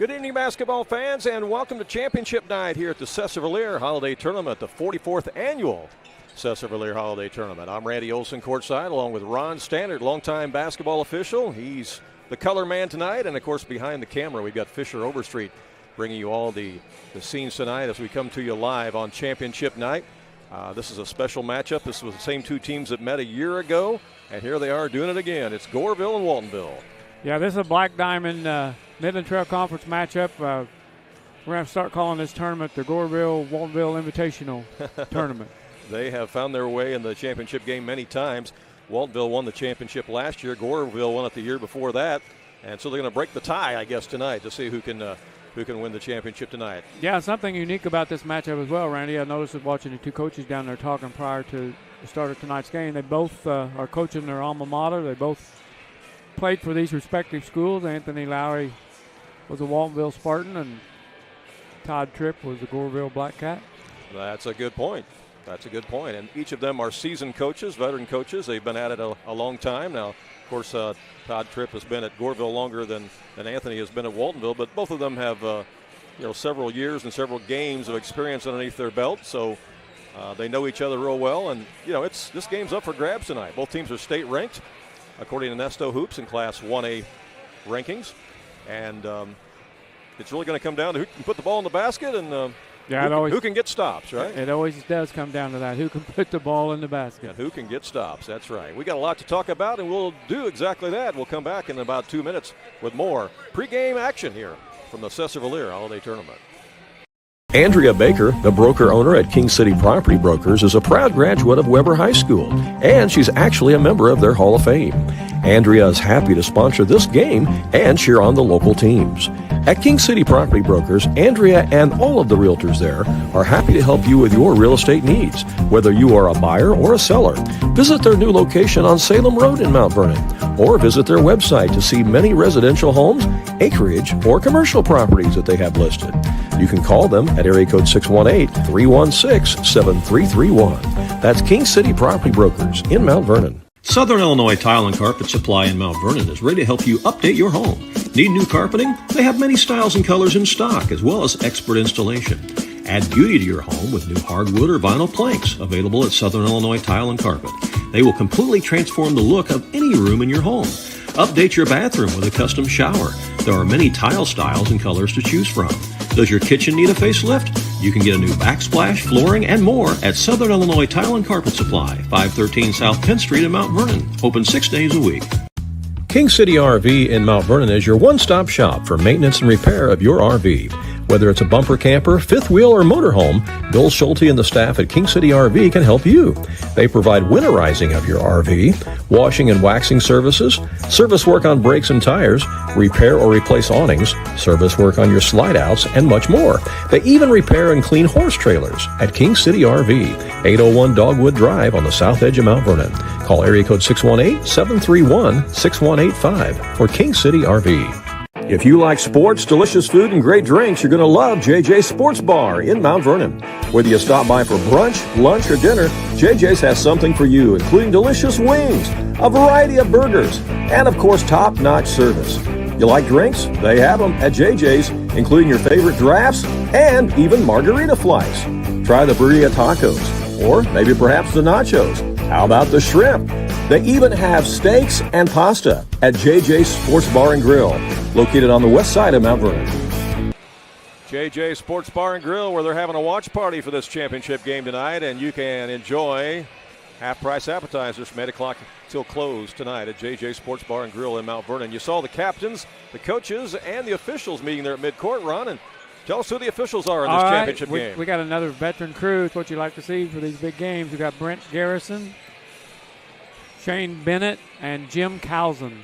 Good evening, basketball fans, and welcome to Championship Night here at the Sesser-Valier Holiday Tournament, the 44th annual Sesser-Valier Holiday Tournament. I'm Randy Olson courtside along with Ron Standard, longtime basketball official. He's the color man tonight, and of course behind the camera we've got Fisher Overstreet bringing you all the scenes tonight as we come to you live on Championship Night. This is a special matchup. This was the same two teams that met a year ago, and here they are doing it again. It's Goreville and Waltonville. Yeah, this is a Black Diamond Midland Trail Conference matchup. We're going to start calling this tournament the Goreville-Waltonville Invitational Tournament. They have found their way in the championship game many times. Waltonville won the championship last year. Goreville won it the year before that. And so they're going to break the tie, I guess, tonight to see who can win the championship tonight. Yeah, something unique about this matchup as well, Randy. I noticed watching the two coaches down there talking prior to the start of tonight's game. They both are coaching their alma mater. They both played for these respective schools. Anthony Lowry was a Waltonville Spartan, and Todd Tripp was a Goreville Black Cat. That's a good point. That's a good point. And each of them are seasoned coaches, veteran coaches. They've been at it a long time now. Of course, Todd Tripp has been at Goreville longer than Anthony has been at Waltonville, but both of them have several years and several games of experience underneath their belt. So they know each other real well. And this game's up for grabs tonight. Both teams are state ranked, according to Nesto Hoops in Class 1A rankings. And it's really going to come down to who can put the ball in the basket and who can get stops, right? It always does come down to that. Who can put the ball in the basket? And who can get stops, that's right. We got a lot to talk about, and we'll do exactly that. We'll come back in about 2 minutes with more pregame action here from the Sesser-Valier Holiday Tournament. Andrea Baker, the broker-owner at King City Property Brokers, is a proud graduate of Weber High School, and she's actually a member of their Hall of Fame. Andrea is happy to sponsor this game and cheer on the local teams. At King City Property Brokers, Andrea and all of the realtors there are happy to help you with your real estate needs, whether you are a buyer or a seller. Visit their new location on Salem Road in Mount Vernon, or visit their website to see many residential homes, acreage, or commercial properties that they have listed. You can call them at area code 618-316-7331. That's King City Property Brokers in Mount Vernon. Southern Illinois Tile and Carpet Supply in Mount Vernon is ready to help you update your home. Need new carpeting? They have many styles and colors in stock, as well as expert installation. Add beauty to your home with new hardwood or vinyl planks available at Southern Illinois Tile and Carpet. They will completely transform the look of any room in your home. Update your bathroom with a custom shower. There are many tile styles and colors to choose from. Does your kitchen need a facelift? You can get a new backsplash, flooring, and more at Southern Illinois Tile and Carpet Supply, 513 South Penn Street in Mount Vernon. Open 6 days a week. King City RV in Mount Vernon is your one-stop shop for maintenance and repair of your RV. Whether it's a bumper camper, fifth wheel, or motorhome, Bill Schulte and the staff at King City RV can help you. They provide winterizing of your RV, washing and waxing services, service work on brakes and tires, repair or replace awnings, service work on your slide-outs, and much more. They even repair and clean horse trailers at King City RV, 801 Dogwood Drive on the south edge of Mount Vernon. Call area code 618-731-6185 for King City RV. If you like sports, delicious food, and great drinks, you're going to love JJ's Sports Bar in Mount Vernon. Whether you stop by for brunch, lunch, or dinner, JJ's has something for you, including delicious wings, a variety of burgers, and of course, top-notch service. You like drinks? They have them at JJ's, including your favorite drafts and even margarita flights. Try the burrito tacos, or maybe perhaps the nachos. How about the shrimp? They even have steaks and pasta at JJ's Sports Bar and Grill, located on the west side of Mount Vernon. JJ Sports Bar and Grill, where they're having a watch party for this championship game tonight, and you can enjoy half-price appetizers from 8 o'clock till close tonight at JJ Sports Bar and Grill in Mount Vernon. You saw the captains, the coaches, and the officials meeting there at midcourt, Ron, and tell us who the officials are in this championship game. We got another veteran crew. It's what you like to see for these big games. We got Brent Garrison, Shane Bennett, and Jim Calzen.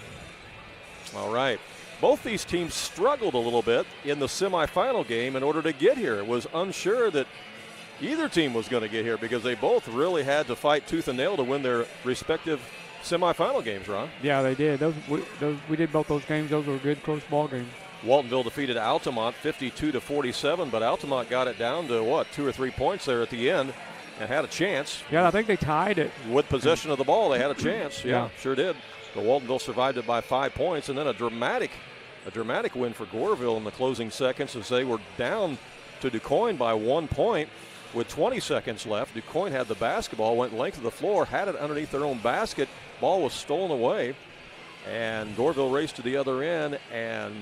All right. Both these teams struggled a little bit in the semifinal game in order to get here. It was unsure that either team was going to get here because they both really had to fight tooth and nail to win their respective semifinal games, Ron. Yeah, they did. We did both those games. Those were good, close ball games. Waltonville defeated Altamont 52-47, but Altamont got it down to, 2 or 3 points there at the end and had a chance. Yeah, I think they tied it. With possession of the ball, they had a chance. Yeah, sure did. But Waltonville survived it by 5 points, and then a dramatic a dramatic win for Goreville in the closing seconds as they were down to DuQuoin by 1 point with 20 seconds left. DuQuoin had the basketball, went length of the floor, had it underneath their own basket. Ball was stolen away, and Goreville raced to the other end and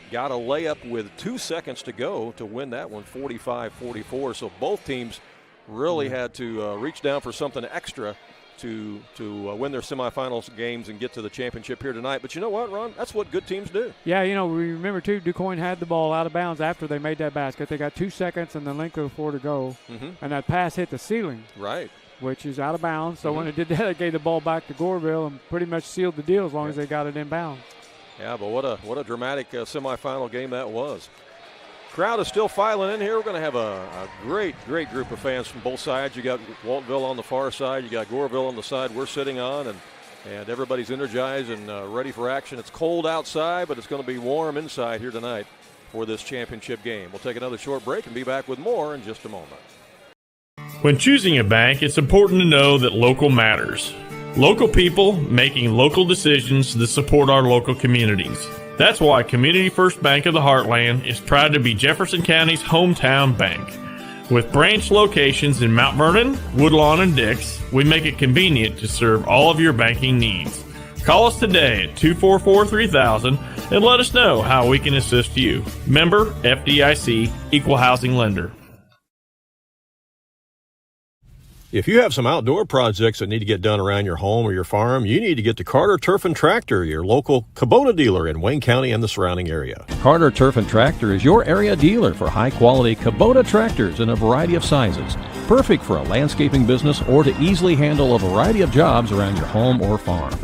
got a layup with 2 seconds to go to win that one, 45-44. So both teams really had to reach down for something extra to win their semifinals games and get to the championship here tonight. But you know what, Ron? That's what good teams do. Yeah, we remember, too, DuQuoin had the ball out of bounds after they made that basket. They got 2 seconds and the length of the floor to go, and that pass hit the ceiling. Right. Which is out of bounds. So when it did that, it gave the ball back to Goreville and pretty much sealed the deal as long as they got it in bounds. Yeah, but what a dramatic semifinal game that was. Crowd is still filing in here. We're going to have a great group of fans from both sides. You got Waltonville on the far side. You got Goreville on the side we're sitting on, and everybody's energized and ready for action. It's cold outside, but it's going to be warm inside here tonight for this championship game. We'll take another short break and be back with more in just a moment. When choosing a bank, it's important to know that local matters. Local people making local decisions that support our local communities. That's why Community First Bank of the Heartland is proud to be Jefferson County's hometown bank. With branch locations in Mount Vernon, Woodlawn, and Dix, we make it convenient to serve all of your banking needs. Call us today at 244-3000 and let us know how we can assist you. Member FDIC, Equal Housing Lender. If you have some outdoor projects that need to get done around your home or your farm, you need to get to Carter Turf and Tractor, your local Kubota dealer in Wayne County and the surrounding area. Carter Turf and Tractor is your area dealer for high-quality Kubota tractors in a variety of sizes, perfect for a landscaping business or to easily handle a variety of jobs around your home or farm.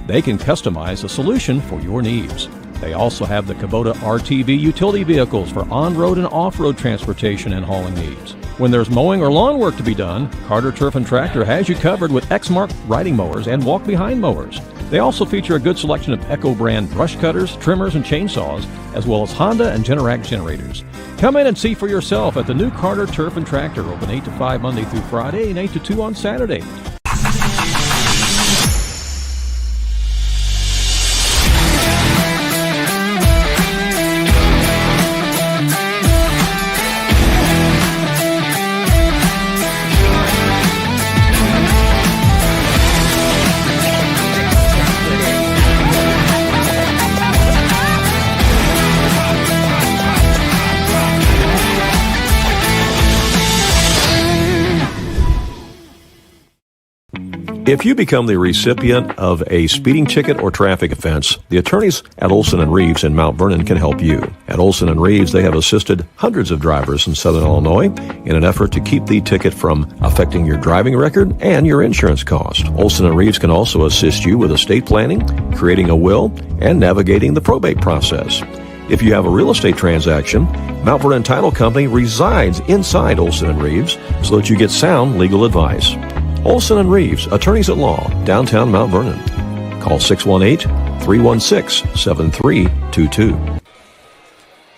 They can customize a solution for your needs. They also have the Kubota RTV utility vehicles for on-road and off-road transportation and hauling needs. When there's mowing or lawn work to be done, Carter Turf and Tractor has you covered with Exmark riding mowers and walk-behind mowers. They also feature a good selection of Echo brand brush cutters, trimmers, and chainsaws, as well as Honda and Generac generators. Come in and see for yourself at the new Carter Turf and Tractor, open 8 to 5 Monday through Friday and 8 to 2 on Saturday. If you become the recipient of a speeding ticket or traffic offense, the attorneys at Olson & Reeves in Mount Vernon can help you. At Olson & Reeves, they have assisted hundreds of drivers in Southern Illinois in an effort to keep the ticket from affecting your driving record and your insurance cost. Olson & Reeves can also assist you with estate planning, creating a will, and navigating the probate process. If you have a real estate transaction, Mount Vernon Title Company resides inside Olson & Reeves so that you get sound legal advice. Olson & Reeves, attorneys at law, downtown Mount Vernon. Call 618-316-7322.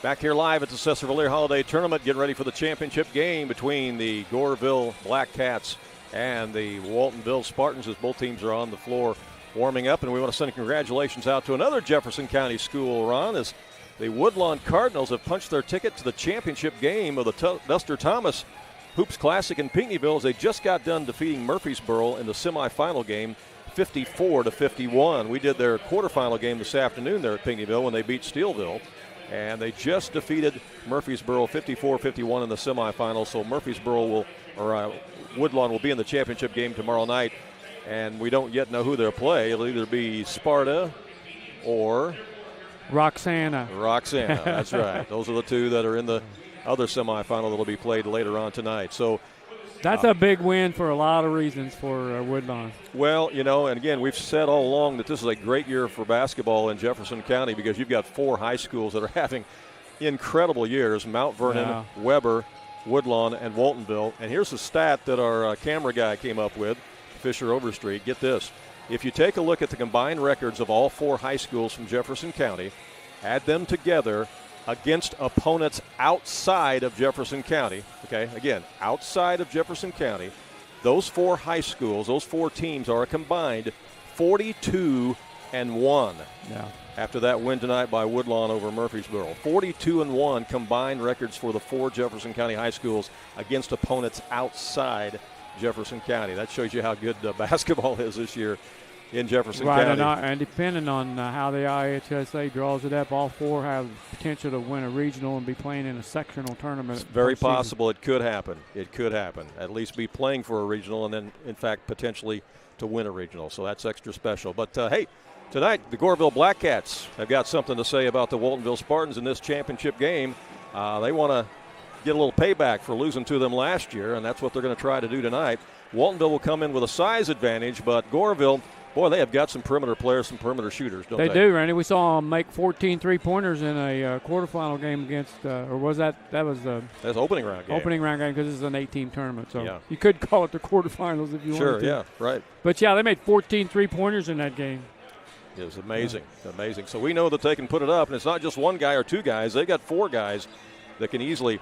Back here live at the Sesser-Valier Holiday Tournament, getting ready for the championship game between the Goreville Black Cats and the Waltonville Spartans as both teams are on the floor warming up. And we want to send congratulations out to another Jefferson County school, Ron, as the Woodlawn Cardinals have punched their ticket to the championship game of the Duster Thomas Hoops Classic in Pinckneyville as they just got done defeating Murfreesboro in the semifinal game 54-51. We did their quarterfinal game this afternoon there at Pinckneyville when they beat Steelville, and they just defeated Murfreesboro 54-51 in the semifinal. So Woodlawn will be in the championship game tomorrow night, and we don't yet know who they'll play. It'll either be Sparta or Roxana. That's right. Those are the two that are in the other semifinal that will be played later on tonight. So that's a big win for a lot of reasons for Woodlawn. Well, and again, we've said all along that this is a great year for basketball in Jefferson County because you've got 4 high schools that are having incredible years: Mount Vernon, Weber, Woodlawn, and Waltonville. And here's the stat that our camera guy came up with, Fisher Overstreet. Get this. If you take a look at the combined records of all 4 high schools from Jefferson County, add them together against opponents outside of Jefferson County, okay, again, outside of Jefferson County, those 4 high schools, those 4 teams are a combined 42, 42-1. Yeah. After that win tonight by Woodlawn over Murfreesboro. 42-1 combined records for the 4 Jefferson County high schools against opponents outside Jefferson County. That shows you how good basketball is this year in Jefferson County. And depending on how the IHSA draws it up, all 4 have the potential to win a regional and be playing in a sectional tournament. It's very possible it could happen. It could happen. At least be playing for a regional and then, in fact, potentially to win a regional. So that's extra special. But, hey, tonight the Goreville Black Cats have got something to say about the Waltonville Spartans in this championship game. They want to get a little payback for losing to them last year, and that's what they're going to try to do tonight. Waltonville will come in with a size advantage, but Goreville, boy, they have got some perimeter players, some perimeter shooters, don't they? They do, Randy. We saw them make 14 three-pointers in a quarterfinal game against, or was that was the that's opening round game. Opening round game because this is an 8-team tournament, so you could call it the quarterfinals if you wanted to. Sure, yeah, right. But, yeah, they made 14 three-pointers in that game. It was amazing, amazing. So we know that they can put it up, and it's not just one guy or 2 guys. They got 4 guys that can easily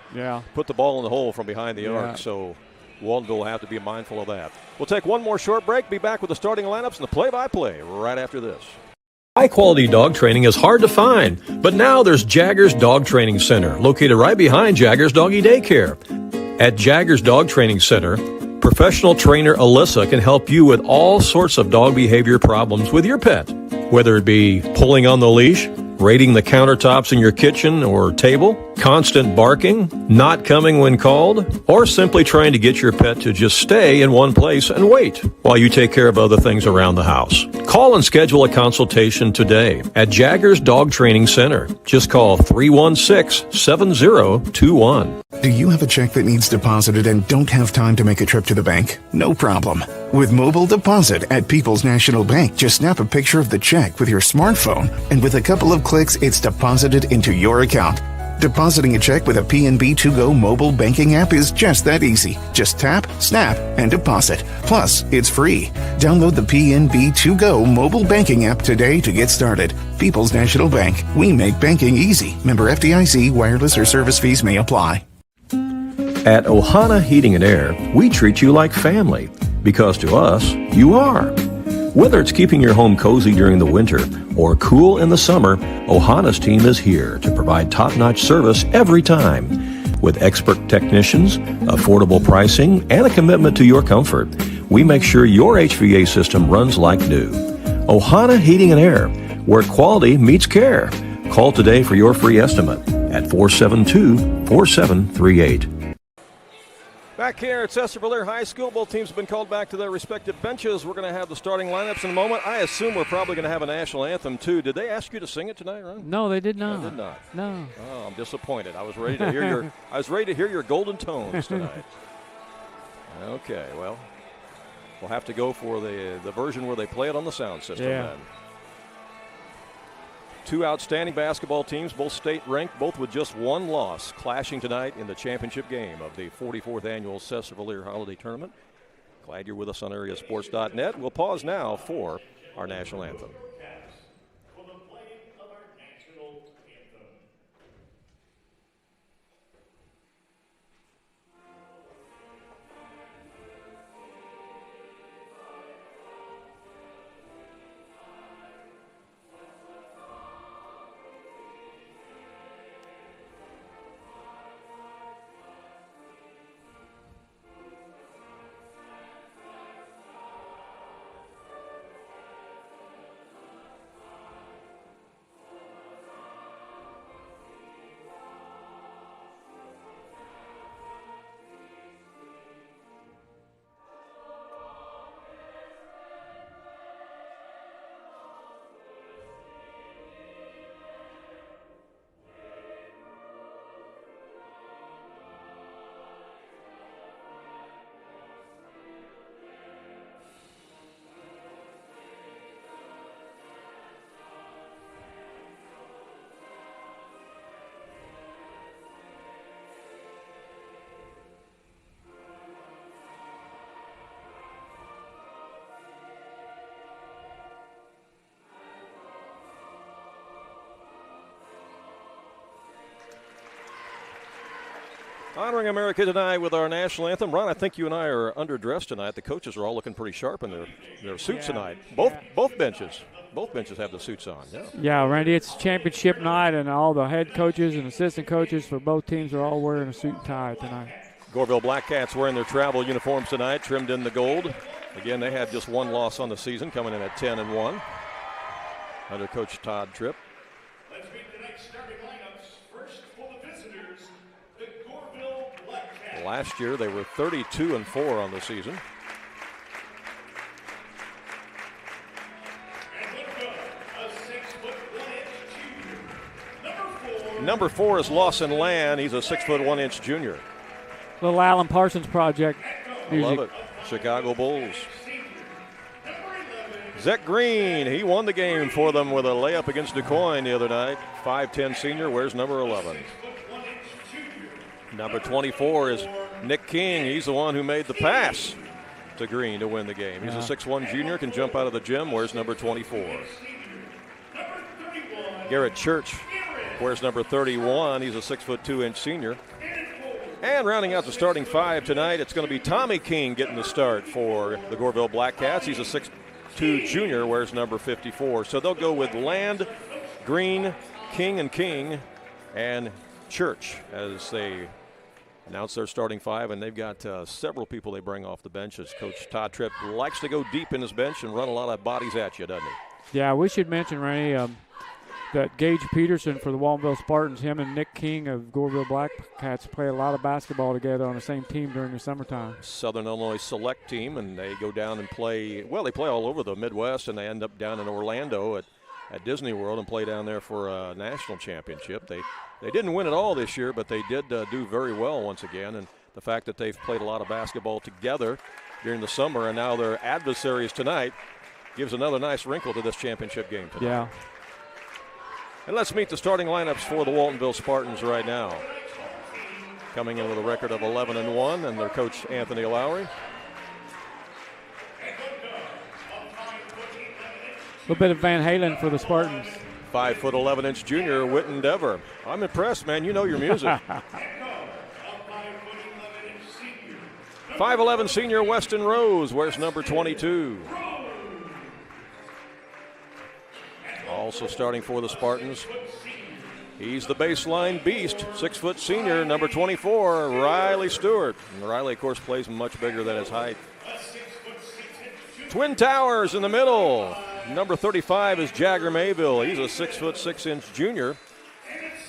put the ball in the hole from behind the arc. So Waltonville will have to be mindful of that. We'll take one more short break, be back with the starting lineups and the play-by-play right after this. High-quality dog training is hard to find, but now there's Jaggers Dog Training Center, located right behind Jaggers Doggy Daycare. At Jaggers Dog Training Center, professional trainer Alyssa can help you with all sorts of dog behavior problems with your pet, whether it be pulling on the leash, raiding the countertops in your kitchen or table, constant barking, not coming when called, or simply trying to get your pet to just stay in one place and wait while you take care of other things around the house. Call and schedule a consultation today at Jaggers Dog Training Center. Just call 316-7021. Do you have a check that needs deposited and don't have time to make a trip to the bank? No problem. With mobile deposit at People's National Bank, just snap a picture of the check with your smartphone, and with a couple of clicks, it's deposited into your account. Depositing a check with a PNB 2Go mobile banking app is just that easy. Just tap, snap, and deposit. Plus, it's free. Download the PNB 2Go mobile banking app today to get started. People's National Bank. We make banking easy. Member FDIC. Wireless or service fees may apply. At Ohana Heating and Air, we treat you like family, because to us, you are. Whether it's keeping your home cozy during the winter or cool in the summer, Ohana's team is here to provide top-notch service every time. With expert technicians, affordable pricing, and a commitment to your comfort, we make sure your HVAC system runs like new. Ohana Heating and Air, where quality meets care. Call today for your free estimate at 472-4738. Back here at Sesser-Valier High School, both teams have been called back to their respective benches. We're going to have the starting lineups in a moment. I assume we're probably going to have a national anthem, too. Did they ask you to sing it tonight, Ron? No, they did not. They did not. No. Oh, I'm disappointed. I was ready to hear your golden tones tonight. Okay, well, we'll have to go for the version where they play it on the sound system then. 2 outstanding basketball teams, both state-ranked, both with just 1 loss, clashing tonight in the championship game of the 44th annual Sesser-Valier Holiday Tournament. Glad you're with us on AreaSports.net. We'll pause now for our national anthem. Honoring America tonight with our national anthem. Ron, I think you and I are underdressed tonight. The coaches are all looking pretty sharp in their suits tonight. Both benches. Both benches have the suits on. Yeah. Yeah, Randy, it's championship night, and all the head coaches and assistant coaches for both teams are all wearing a suit and tie tonight. Goreville Black Cats wearing their travel uniforms tonight, trimmed in the gold. Again, they had just one loss on the season, coming in at 10-1 under Coach Todd Tripp. Let's meet tonight's starting lineups. First for the visitors, the Goreville Black Cats. Last year, they were 32-4 on the season. Number 4 is Lawson Land. He's a 6'1" junior. Little Alan Parsons project. I love it. Chicago Bulls. Zach Green, he won the game for them with a layup against DuQuoin the other night. 5'10" senior, wears number 11. Number 24 is Nick King. He's the one who made the pass to Green to win the game. He's a 6'1" junior, can jump out of the gym, wears number 24. Garrett Church wears number 31. He's a 6'2" senior. And rounding out the starting 5 tonight, it's going to be Tommy King getting the start for the Goreville Black Cats. He's a 6'2" junior, wears number 54. So they'll go with Land, Green, King, and Church as they announce their starting 5. And they've got several people they bring off the bench, as Coach Todd Tripp likes to go deep in his bench and run a lot of bodies at you, doesn't he? Yeah, we should mention, Randy, that Gage Peterson for the Waltonville Spartans, him and Nick King of Goreville Black Cats play a lot of basketball together on the same team during the summertime. Southern Illinois select team, and they go down and play, well, they play all over the Midwest, and they end up down in Orlando at Disney World and play down there for a national championship. They didn't win it all this year, but they did do very well once again, and the fact that they've played a lot of basketball together during the summer and now they're adversaries tonight gives another nice wrinkle to this championship game tonight. Yeah. And let's meet the starting lineups for the Waltonville Spartans right now. Coming in with a record of 11-1, and their coach, Anthony Lowry. A little bit of Van Halen for the Spartans. 5'11" junior, Witten Dever. I'm impressed, man. You know your music. 5'11" senior, Weston Rose, wears number 22. Also starting for the Spartans, he's the baseline beast, 6' senior, number 24, Riley Stewart. And Riley, of course, plays much bigger than his height. Twin Towers in the middle. Number 35 is Jagger Mayville. He's a 6'6" junior.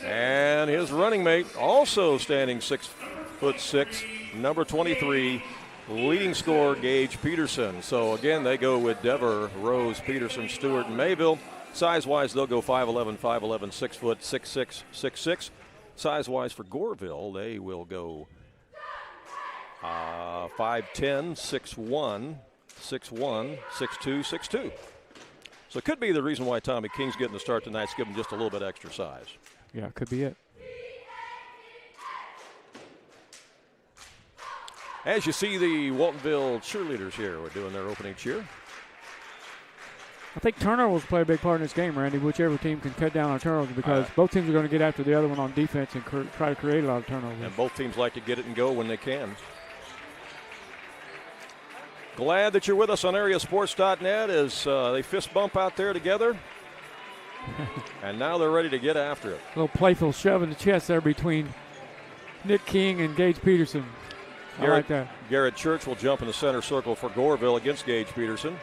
And his running mate, also standing 6'6", number 23, leading scorer Gage Peterson. So again, they go with Dever, Rose, Peterson, Stewart, and Mayville. Size-wise, they'll go 5'11", 6', 6'6", 6'6". Size-wise for Goreville, they will go 5'10", 6'1", 6'1", 6'2", 6'2". So it could be the reason why Tommy King's getting the start tonight is give him just a little bit extra size. Yeah, could be it. As you see the Waltonville cheerleaders here, we're doing their opening cheer. I think turnovers play a big part in this game, Randy, whichever team can cut down on turnovers, because both teams are going to get after the other one on defense and try to create a lot of turnovers. And both teams like to get it and go when they can. Glad that you're with us on AreaSports.net as they fist bump out there together. And now they're ready to get after it. A little playful shove in the chest there between Nick King and Gage Peterson. I like that. Garrett Church will jump in the center circle for Goreville against Gage Peterson.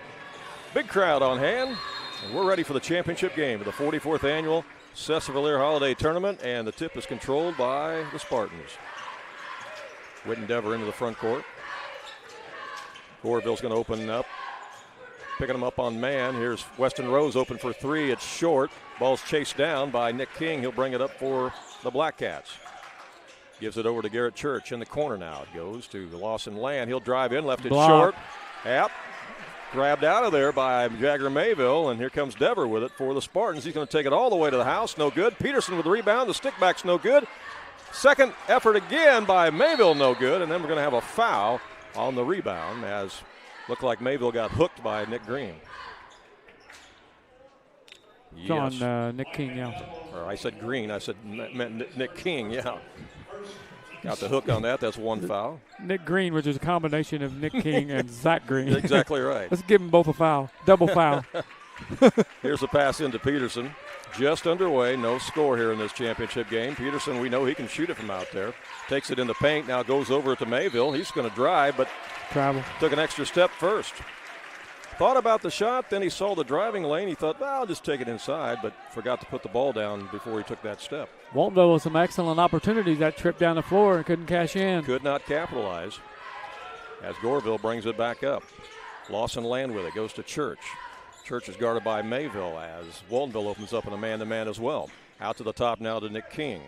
Big crowd on hand, and we're ready for the championship game of the 44th annual Sesser-Valier Holiday Tournament, and the tip is controlled by the Spartans. Witten Dever into the front court. Goreville's going to open up, picking them up on man. Here's Weston Rose open for three. It's short. Ball's chased down by Nick King. He'll bring it up for the Black Cats. Gives it over to Garrett Church in the corner now. It goes to Lawson Land. He'll drive in, left it short. Yep. Grabbed out of there by Jagger Mayville, and here comes Dever with it for the Spartans. He's going to take it all the way to the house. No good. Peterson with the rebound. The stick back's no good. Second effort again by Mayville, no good. And then we're going to have a foul on the rebound, as looked like Mayville got hooked by Nick Green. It's on Nick King, yeah. Or I said Green. I meant Nick King, yeah. Got the hook on that. That's one foul. Nick Green, which is a combination of Nick King and Zach Green. Exactly right. Let's give them both a foul. Double foul. Here's a pass into Peterson. Just underway, no score here in this championship game. Peterson, we know he can shoot it from out there. Takes it in the paint, now goes over to Mayville. He's going to drive, but travel. Took an extra step first. Thought about the shot, then he saw the driving lane. He thought, well, I'll just take it inside, but forgot to put the ball down before he took that step. Waltonville with some excellent opportunities that trip down the floor and couldn't cash in. Could not capitalize as Goreville brings it back up. Lawson Land with it, goes to Church. Church is guarded by Mayville as Waltonville opens up in a man-to-man as well. Out to the top now to Nick King.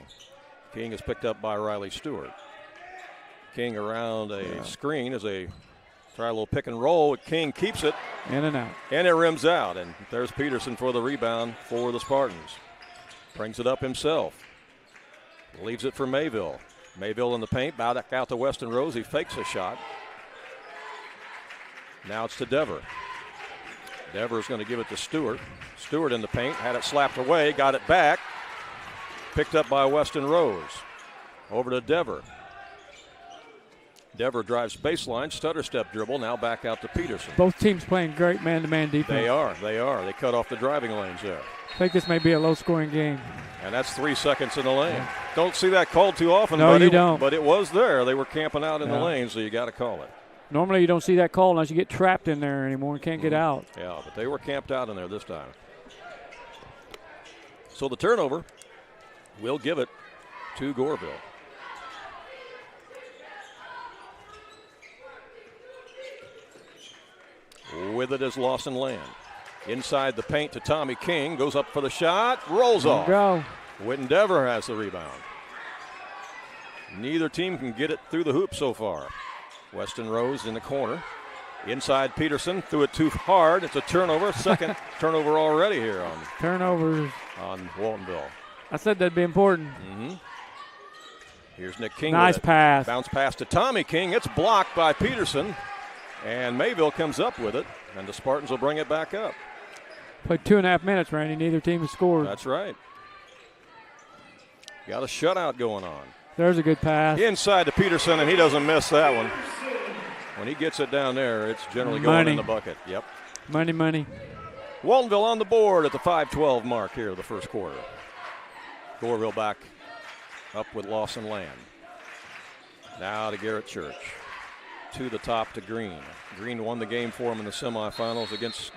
King is picked up by Riley Stewart. King around a screen as they try a little pick and roll. King keeps it. In and out. And it rims out. And there's Peterson for the rebound for the Spartans. Brings it up himself. Leaves it for Mayville. Mayville in the paint. Back out to Weston Rose. He fakes a shot. Now it's to Dever. Dever is going to give it to Stewart. Stewart in the paint. Had it slapped away. Got it back. Picked up by Weston Rose. Over to Dever. Dever drives baseline, stutter step dribble, now back out to Peterson. Both teams playing great man-to-man defense. They are. They cut off the driving lanes there. I think this may be a low-scoring game. And that's 3 seconds in the lane. Yeah. Don't see that called too often. No, you don't. But it was there. They were camping out in the lane, so you got to call it. Normally you don't see that call unless you get trapped in there anymore and can't get out. Yeah, but they were camped out in there this time. So the turnover will give it to Goreville. With it is Lawson Land. Inside the paint to Tommy King. Goes up for the shot. Rolls off. Go. Whitten Dever has the rebound. Neither team can get it through the hoop so far. Weston Rose in the corner. Inside Peterson. Threw it too hard. It's a turnover. Second turnover already here on turnovers on Waltonville. I said that'd be important. Mm-hmm. Here's Nick King. Nice pass. Bounce pass to Tommy King. It's blocked by Peterson. And Mayville comes up with it, and the Spartans will bring it back up. Played 2.5 minutes, Randy. Neither team has scored. That's right. Got a shutout going on. There's a good pass. Inside to Peterson, and he doesn't miss that one. When he gets it down there, it's generally going in the bucket. Yep. Money. Waltonville on the board at the 5:12 mark here of the first quarter. Goreville back up with Lawson Land. Now to Garrett Church. To the top to Green. Green won the game for him in the semifinals against,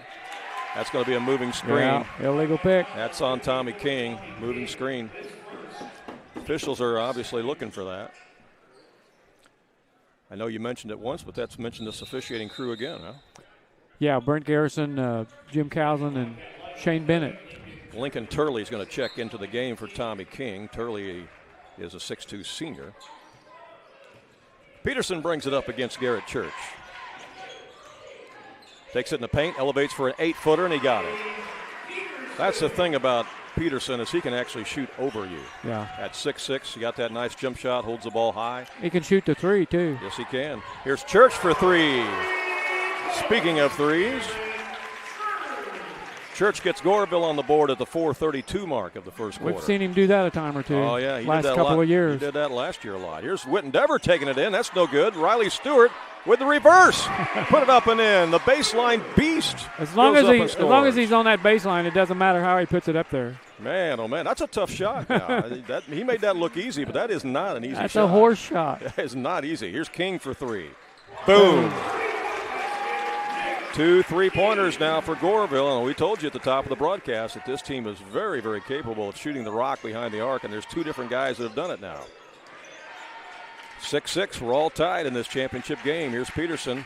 that's going to be a moving screen. Yeah, illegal pick. That's on Tommy King, moving screen. Officials are obviously looking for that. I know you mentioned it once, but that's mentioned this officiating crew again, huh? Yeah, Brent Garrison, Jim Cowson, and Shane Bennett. Lincoln Turley is going to check into the game for Tommy King. Turley is a 6'2 senior. Peterson brings it up against Garrett Church. Takes it in the paint, elevates for an 8-footer, and he got it. That's the thing about Peterson is he can actually shoot over you. Yeah. At 6'6", he got that nice jump shot, holds the ball high. He can shoot the three, too. Yes, he can. Here's Church for three. Speaking of threes, Church gets Goreville on the board at the 4:32 mark of the first quarter. We've seen him do that a time or two. Oh, yeah. He last did that couple of years. He did that last year a lot. Here's Whitten Dever taking it in. That's no good. Riley Stewart with the reverse. Put it up and in. The baseline beast. As long as he's on that baseline, it doesn't matter how he puts it up there. Man, oh, man, that's a tough shot now. He made that look easy, but that is not an easy shot. That's a horse shot. That is not easy. Here's King for three. Boom. 2 3-pointers now for Goreville, and we told you at the top of the broadcast that this team is very, very capable of shooting the rock behind the arc, and there's 2 different guys that have done it now. 6-6, we're all tied in this championship game. Here's Peterson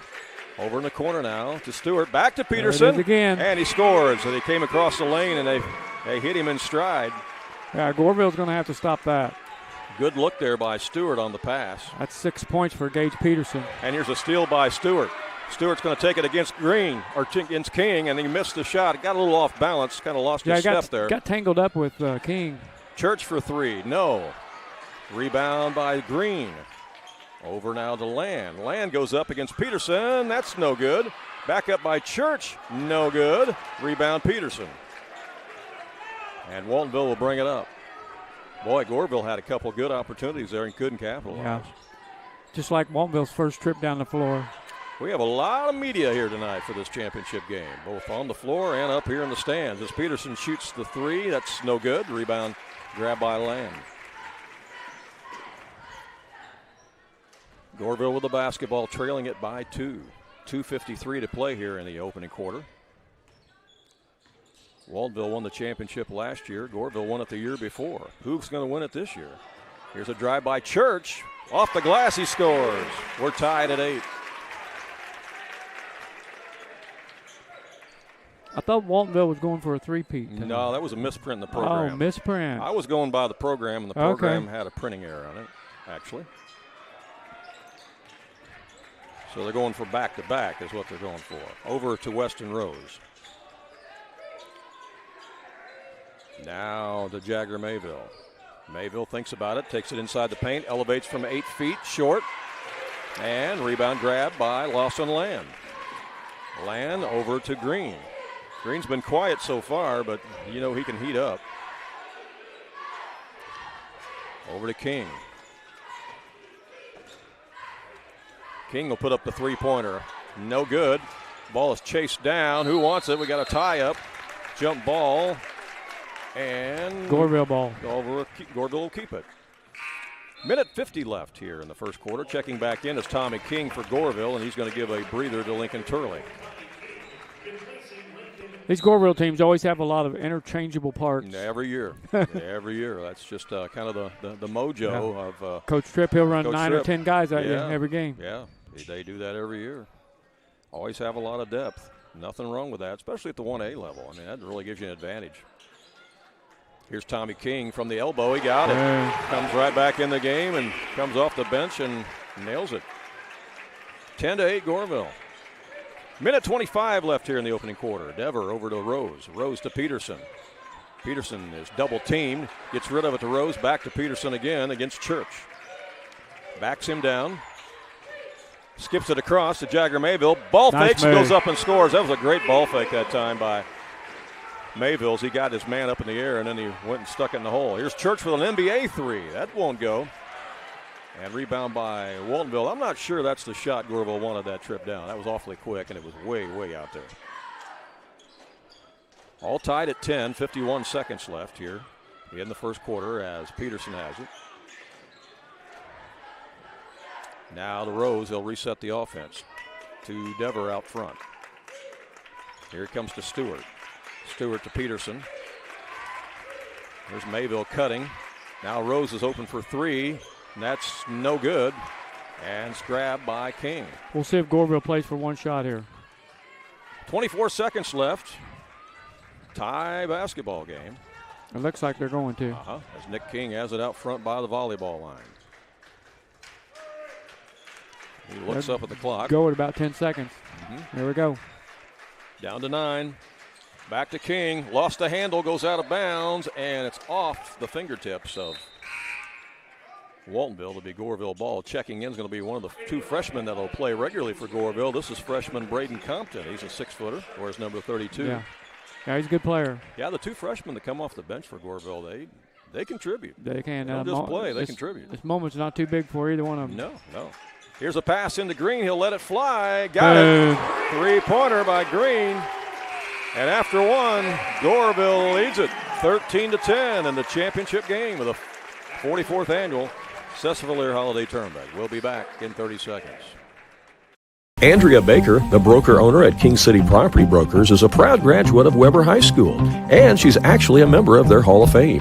over in the corner now to Stewart. Back to Peterson. There it is again. And he scores. So they came across the lane, and they hit him in stride. Yeah, Goreville's going to have to stop that. Good look there by Stewart on the pass. That's 6 points for Gage Peterson. And here's a steal by Stewart. Stewart's going to take it against Green, or against King, and he missed the shot. Got a little off balance, kind of lost his step there. Got tangled up with King. Church for three, no. Rebound by Green. Over now to Land. Land goes up against Peterson. That's no good. Back up by Church. No good. Rebound Peterson. And Waltonville will bring it up. Boy, Goreville had a couple good opportunities there and couldn't capitalize. Yeah. Just like Waltonville's first trip down the floor. We have a lot of media here tonight for this championship game, both on the floor and up here in the stands. As Peterson shoots the three, that's no good. Rebound grabbed by Land. Goreville with the basketball, trailing it by 2. 2:53 to play here in the opening quarter. Waltonville won the championship last year. Goreville won it the year before. Who's going to win it this year? Here's a drive by Church. Off the glass, he scores. We're tied at 8. I thought Waltonville was going for a three-peat. No, that was a misprint in the program. Oh, misprint. I was going by the program, and the program had a printing error on it, actually. So they're going for back-to-back is what they're going for. Over to Weston Rose. Now to Jagger Mayville. Mayville thinks about it, takes it inside the paint, elevates from 8 feet, short, and rebound grab by Lawson Land. Land over to Green. Green's been quiet so far, but you know he can heat up. Over to King. King will put up the three-pointer. No good. Ball is chased down. Who wants it? We got a tie-up. Jump ball. And Goreville ball. Goreville will keep it. Minute 50 left here in the first quarter. Checking back in is Tommy King for Goreville, and he's going to give a breather to Lincoln Turley. These Goreville teams always have a lot of interchangeable parts. Every year. Every year. That's just kind of the mojo of Coach Tripp. He'll run Coach 9 Tripp. or 10 guys out here every game. Yeah, they do that every year. Always have a lot of depth. Nothing wrong with that, especially at the 1A level. I mean, that really gives you an advantage. Here's Tommy King from the elbow. He got it. Comes right back in the game and comes off the bench and nails it. 10-8 Goreville. Minute 25 left here in the opening quarter. Dever over to Rose. Rose to Peterson. Peterson is double teamed. Gets rid of it to Rose. Back to Peterson again against Church. Backs him down. Skips it across to Jagger Mayville. Ball fakes, goes up and scores. That was a great ball fake that time by Mayville's. He got his man up in the air and then he went and stuck it in the hole. Here's Church with an NBA three. That won't go. And rebound by Waltonville. I'm not sure that's the shot Goreville wanted that trip down. That was awfully quick, and it was way, way out there. All tied at 10, 51 seconds left here in the first quarter as Peterson has it. Now to Rose. He'll reset the offense to Dever out front. Here it comes to Stewart. Stewart to Peterson. There's Mayville cutting. Now Rose is open for three. And that's no good. And it's grabbed by King. We'll see if Goreville plays for one shot here. 24 seconds left. Tie basketball game. It looks like they're going to. As Nick King has it out front by the volleyball line. He looks up at the clock. Go at about 10 seconds. There we go. Down to 9. Back to King. Lost the handle, goes out of bounds, and it's off the fingertips of Waltonville. To be Goreville ball. Checking in is going to be one of the 2 freshmen that will play regularly for Goreville. This is freshman Braden Compton. He's a 6-footer, wears number 32. Yeah, he's a good player. Yeah, the 2 freshmen that come off the bench for Goreville, they contribute. They can. They don't just play, they contribute. This moment's not too big for either one of them. No. Here's a pass into Green. He'll let it fly. Got it. 3-pointer by Green. And after one, Goreville leads it 13-10 in the championship game of the 44th annual Sesser-Valier Holiday Tournament. We'll be back in 30 seconds. Andrea Baker, the broker owner at King City Property Brokers, is a proud graduate of Weber High School, and she's actually a member of their Hall of Fame.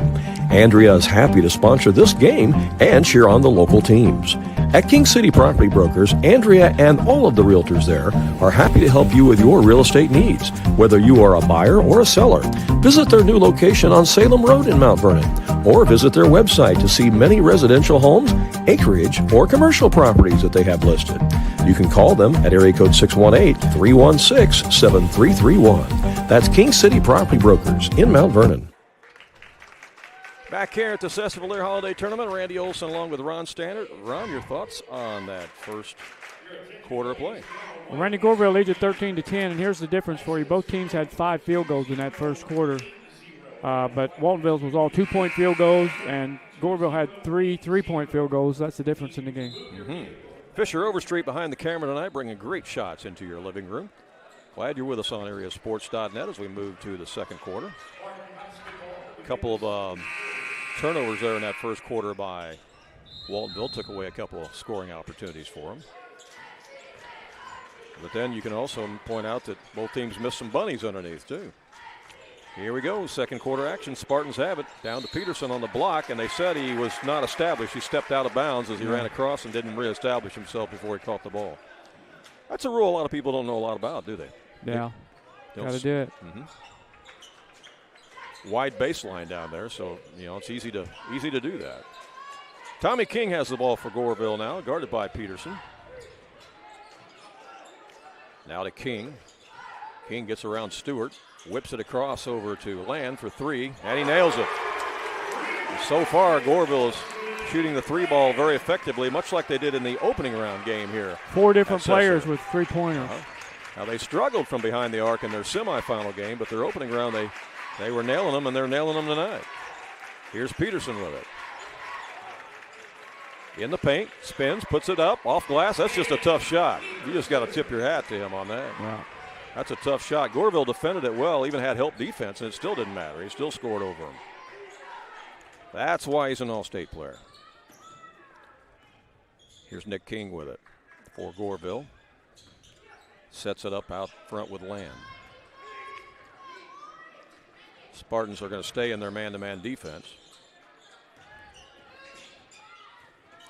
Andrea is happy to sponsor this game and cheer on the local teams. At King City Property Brokers, Andrea and all of the realtors there are happy to help you with your real estate needs, whether you are a buyer or a seller. Visit their new location on Salem Road in Mount Vernon, or visit their website to see many residential homes, acreage, or commercial properties that they have listed. You can call them at area code 618-316-7331. That's King City Property Brokers in Mount Vernon. Back here at the Sesser-Valier Holiday Tournament, Randy Olson along with Ron Stannard. Ron, your thoughts on that first quarter play? Well, Randy, Goreville leads at 13-10, and here's the difference for you. Both teams had 5 field goals in that first quarter, but Waltonville's was all 2-point field goals, and Goreville had 3 3-point field goals. That's the difference in the game. Fisher Overstreet behind the camera tonight, bringing great shots into your living room. Glad you're with us on AreaSports.net as we move to the second quarter. A couple of turnovers there in that first quarter by Waltonville. Took away a couple of scoring opportunities for them. But then you can also point out that both teams missed some bunnies underneath, too. Here we go, second quarter action. Spartans have it. Down to Peterson on the block, and they said he was not established. He stepped out of bounds as he ran across and didn't reestablish himself before he caught the ball. That's a rule a lot of people don't know a lot about, do they? Yeah, got to do it. Wide baseline down there, so it's easy to do that. Tommy King has the ball for Goreville now, guarded by Peterson. Now to King. King gets around Stewart, whips it across over to Land for three, and he nails it. And so far, Goreville is shooting the three ball very effectively, much like they did in the opening round game here. 4 different players with three-pointers. Now, they struggled from behind the arc in their semifinal game, but their opening round, they were nailing them, and they're nailing them tonight. Here's Peterson with it. In the paint, spins, puts it up, off glass. That's just a tough shot. You just got to tip your hat to him on that. Wow. That's a tough shot. Goreville defended it well, even had help defense, and it still didn't matter. He still scored over him. That's why he's an all-state player. Here's Nick King with it for Goreville. Sets it up out front with Land. Spartans are going to stay in their man-to-man defense.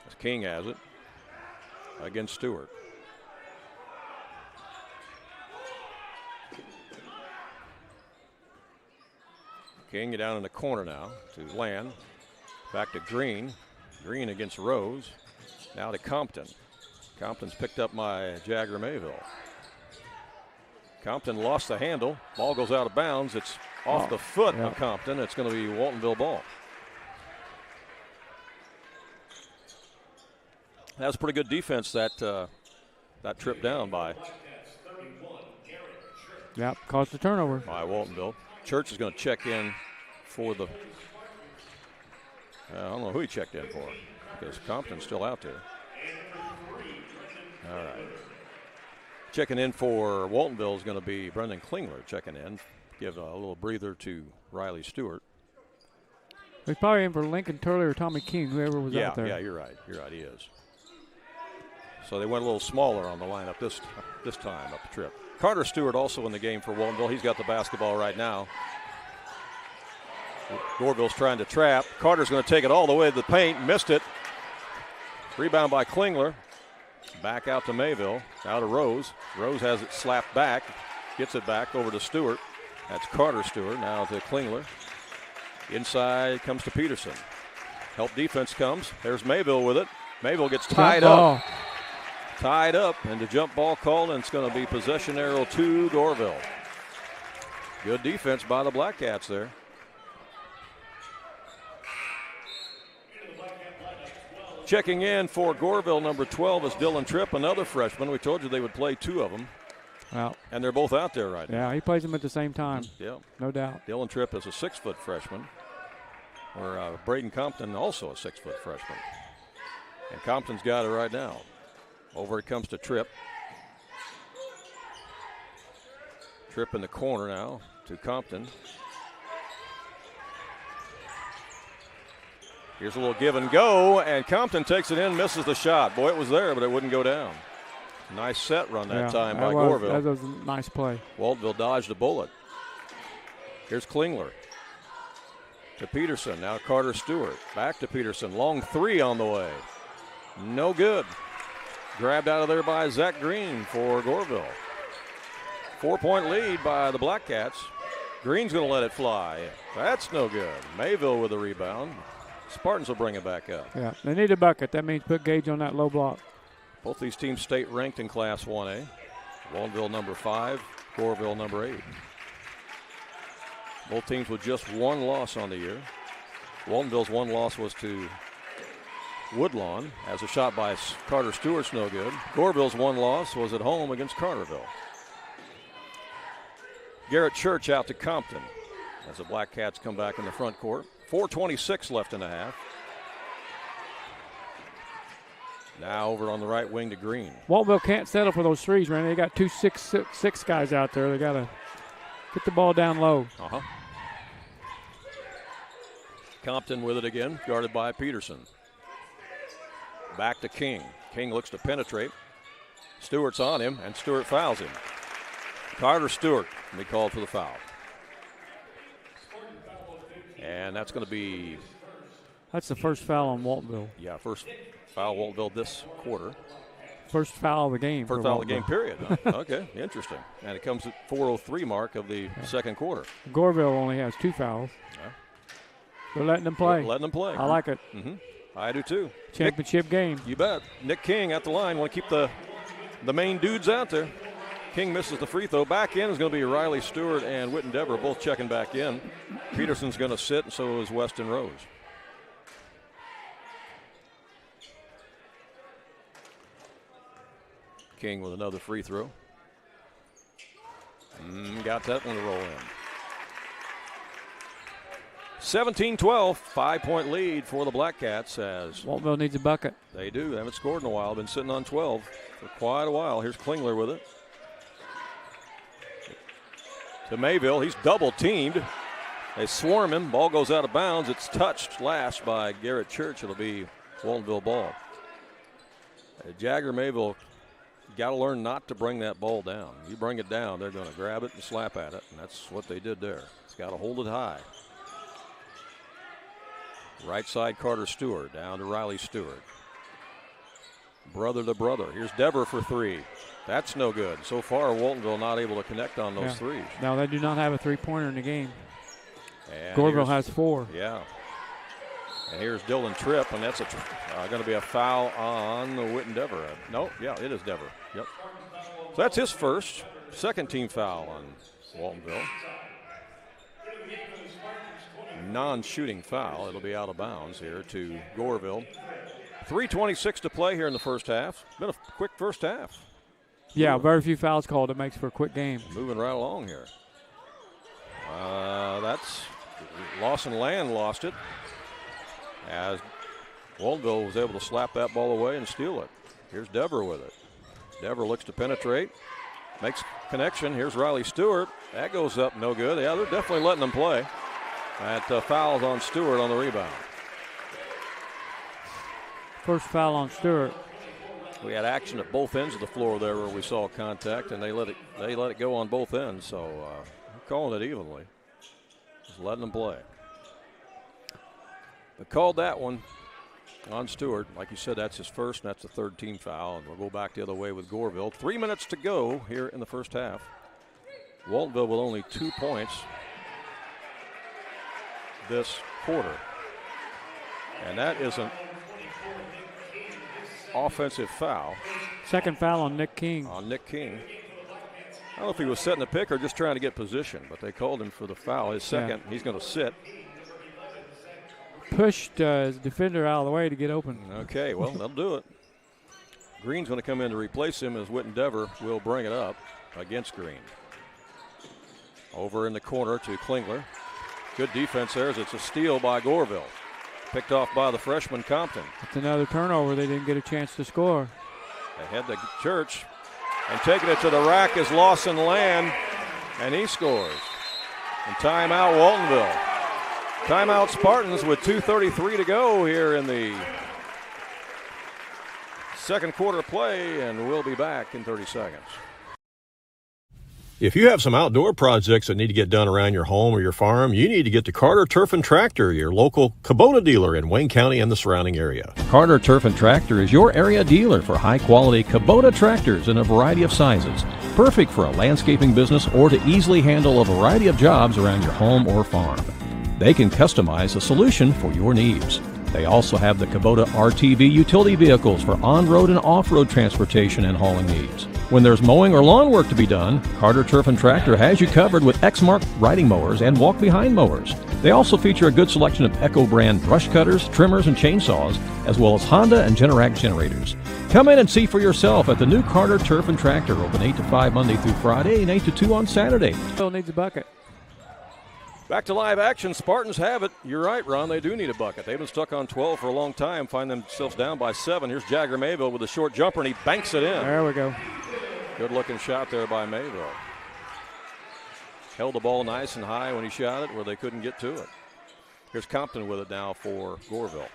As King has it against Stewart. King down in the corner now to Land. Back to Green. Green against Rose. Now to Compton. Compton's picked up by Jagger Mayville. Compton lost the handle. Ball goes out of bounds. It's off the foot of Compton. It's going to be Waltonville ball. That was pretty good defense that trip down by. Yep, caused the turnover. By Waltonville. Church is going to check in for the. I don't know who he checked in for because Compton's still out there. All right. Checking in for Waltonville is going to be Brendan Klingler checking in. Give a little breather to Riley Stewart. He's probably in for Lincoln Turley or Tommy King, whoever was out there. Yeah, you're right. You're right, he is. So they went a little smaller on the lineup this time up the trip. Carter Stewart also in the game for Waltonville. He's got the basketball right now. Goreville's trying to trap. Carter's going to take it all the way to the paint. Missed it. Rebound by Klingler. Back out to Mayville. Now to Rose. Rose has it slapped back. Gets it back over to Stewart. That's Carter Stewart. Now to Klingler. Inside comes to Peterson. Help defense comes. There's Mayville with it. Mayville gets tied up. Tied up, and the jump ball called, and it's going to be possession arrow to Goreville. Good defense by the Black Cats there. Checking in for Goreville, number 12 is Dylan Tripp, another freshman. We told you they would play two of them. Well, and they're both out there right now. Yeah, he plays them at the same time. Yeah. No doubt. Dylan Tripp is a 6-foot freshman, where Braden Compton also a 6-foot freshman. And Compton's got it right now. Over it comes to Tripp. Tripp in the corner now to Compton. Here's a little give and go, and Compton takes it in, misses the shot. Boy, it was there, but it wouldn't go down. Nice set run that time by Goreville. That was a nice play. Waltonville dodged a bullet. Here's Klingler. To Peterson, now Carter Stewart. Back to Peterson, long three on the way. No good. Grabbed out of there by Zach Green for Goreville. 4-point lead by the Black Cats. Green's going to let it fly. That's no good. Mayville with a rebound. Spartans will bring it back up. Yeah, they need a bucket. That means put Gage on that low block. Both these teams state ranked in Class 1A. Waltonville number 5, Goreville number 8. Both teams with just one loss on the year. Waltonville's one loss was to Woodlawn, as a shot by Carter Stewart's no good. Goreville's one loss was at home against Carterville. Garrett Church out to Compton as the Black Cats come back in the front court. 4:26 left in the half. Now over on the right wing to Green. Waltonville can't settle for those threes, Randy. They got two six guys out there. They got to get the ball down low. Compton with it again, guarded by Peterson. Back to King. King looks to penetrate. Stewart's on him, and Stewart fouls him. Carter Stewart will be called for the foul. And that's going to be... That's the first foul on Waltonville. Yeah, first foul Waltonville this quarter. First foul of the game. First foul of the game, period. Okay, interesting. And it comes at 4:03 mark of the second quarter. Goreville only has 2 fouls. Yeah. They're letting them play. Letting them play. I like it. I do too. Championship game. You bet. Nick King at the line. Want to keep the main dudes out there. King misses the free throw. Back in is going to be Riley Stewart and Witten Dever both checking back in. Peterson's going to sit, and so is Weston Rose. King with another free throw. Got that one to roll in. 17-12, 5-point lead for the Black Cats as Waltonville needs a bucket. They do. They haven't scored in a while. Been sitting on 12 for quite a while. Here's Klingler with it. To Mayville. He's double teamed. They swarm him. Ball goes out of bounds. It's touched last by Garrett Church. It'll be Waltonville ball. Jagger Mayville got to learn not to bring that ball down. You bring it down, they're going to grab it and slap at it, and that's what they did there. It's got to hold it high. Right side, Carter Stewart, down to Riley Stewart. Brother to brother. Here's Dever for 3. That's no good. So far, Waltonville not able to connect on those threes. No, they do not have a three-pointer in the game. And Goreville has 4. Yeah. And here's Dylan Tripp, and that's going to be a foul on Witten Dever. No, yeah, it is Dever. Yep. So that's his first, second team foul on Waltonville. Non-shooting foul. It'll be out of bounds here to Goreville. 3:26 to play here in the first half. Been a quick first half. Yeah, very few fouls called. It makes for a quick game. Moving right along here. That's Lawson Land lost it, as Waltonville was able to slap that ball away and steal it. Here's Dever with it. Dever looks to penetrate, makes connection. Here's Riley Stewart. That goes up, no good. Yeah, they're definitely letting them play. That fouls on Stewart on the rebound. First foul on Stewart. We had action at both ends of the floor there where we saw contact, and they let it go on both ends. So calling it evenly, just letting them play. But called that one on Stewart. Like you said, that's his first, and that's the third team foul. And we'll go back the other way with Goreville. 3 minutes to go here in the first half. Waltonville with only 2 points this quarter. And that is an offensive foul. Second foul on Nick King. On Nick King. I don't know if he was setting the pick or just trying to get position, but they called him for the foul. His second, he's going to sit. Pushed his defender out of the way to get open. Okay, well, they'll do it. Green's going to come in to replace him as Witten Dever will bring it up against Green. Over in the corner to Klingler. Good defense there as it's a steal by Goreville. Picked off by the freshman Compton. It's another turnover. They didn't get a chance to score. They head to Church, and taking it to the rack is Lawson Land, and he scores. And timeout Waltonville. Timeout Spartans with 2:33 to go here in the second quarter play, and we'll be back in 30 seconds. If you have some outdoor projects that need to get done around your home or your farm, you need to get to Carter Turf and Tractor, your local Kubota dealer in Wayne County and the surrounding area. Carter Turf and Tractor is your area dealer for high-quality Kubota tractors in a variety of sizes, perfect for a landscaping business or to easily handle a variety of jobs around your home or farm. They can customize a solution for your needs. They also have the Kubota RTV utility vehicles for on-road and off-road transportation and hauling needs. When there's mowing or lawn work to be done, Carter Turf and Tractor has you covered with Exmark riding mowers and walk-behind mowers. They also feature a good selection of Echo brand brush cutters, trimmers, and chainsaws, as well as Honda and Generac generators. Come in and see for yourself at the new Carter Turf and Tractor, open 8 to 5 Monday through Friday and 8 to 2 on Saturday. Still needs a bucket. Back to live action. Spartans have it. You're right, Ron. They do need a bucket. They've been stuck on 12 for a long time, find themselves down by 7. Here's Jagger Mayville with a short jumper, and he banks it in. There we go. Good-looking shot there by Mayville. Held the ball nice and high when he shot it where they couldn't get to it. Here's Compton with it now for Goreville.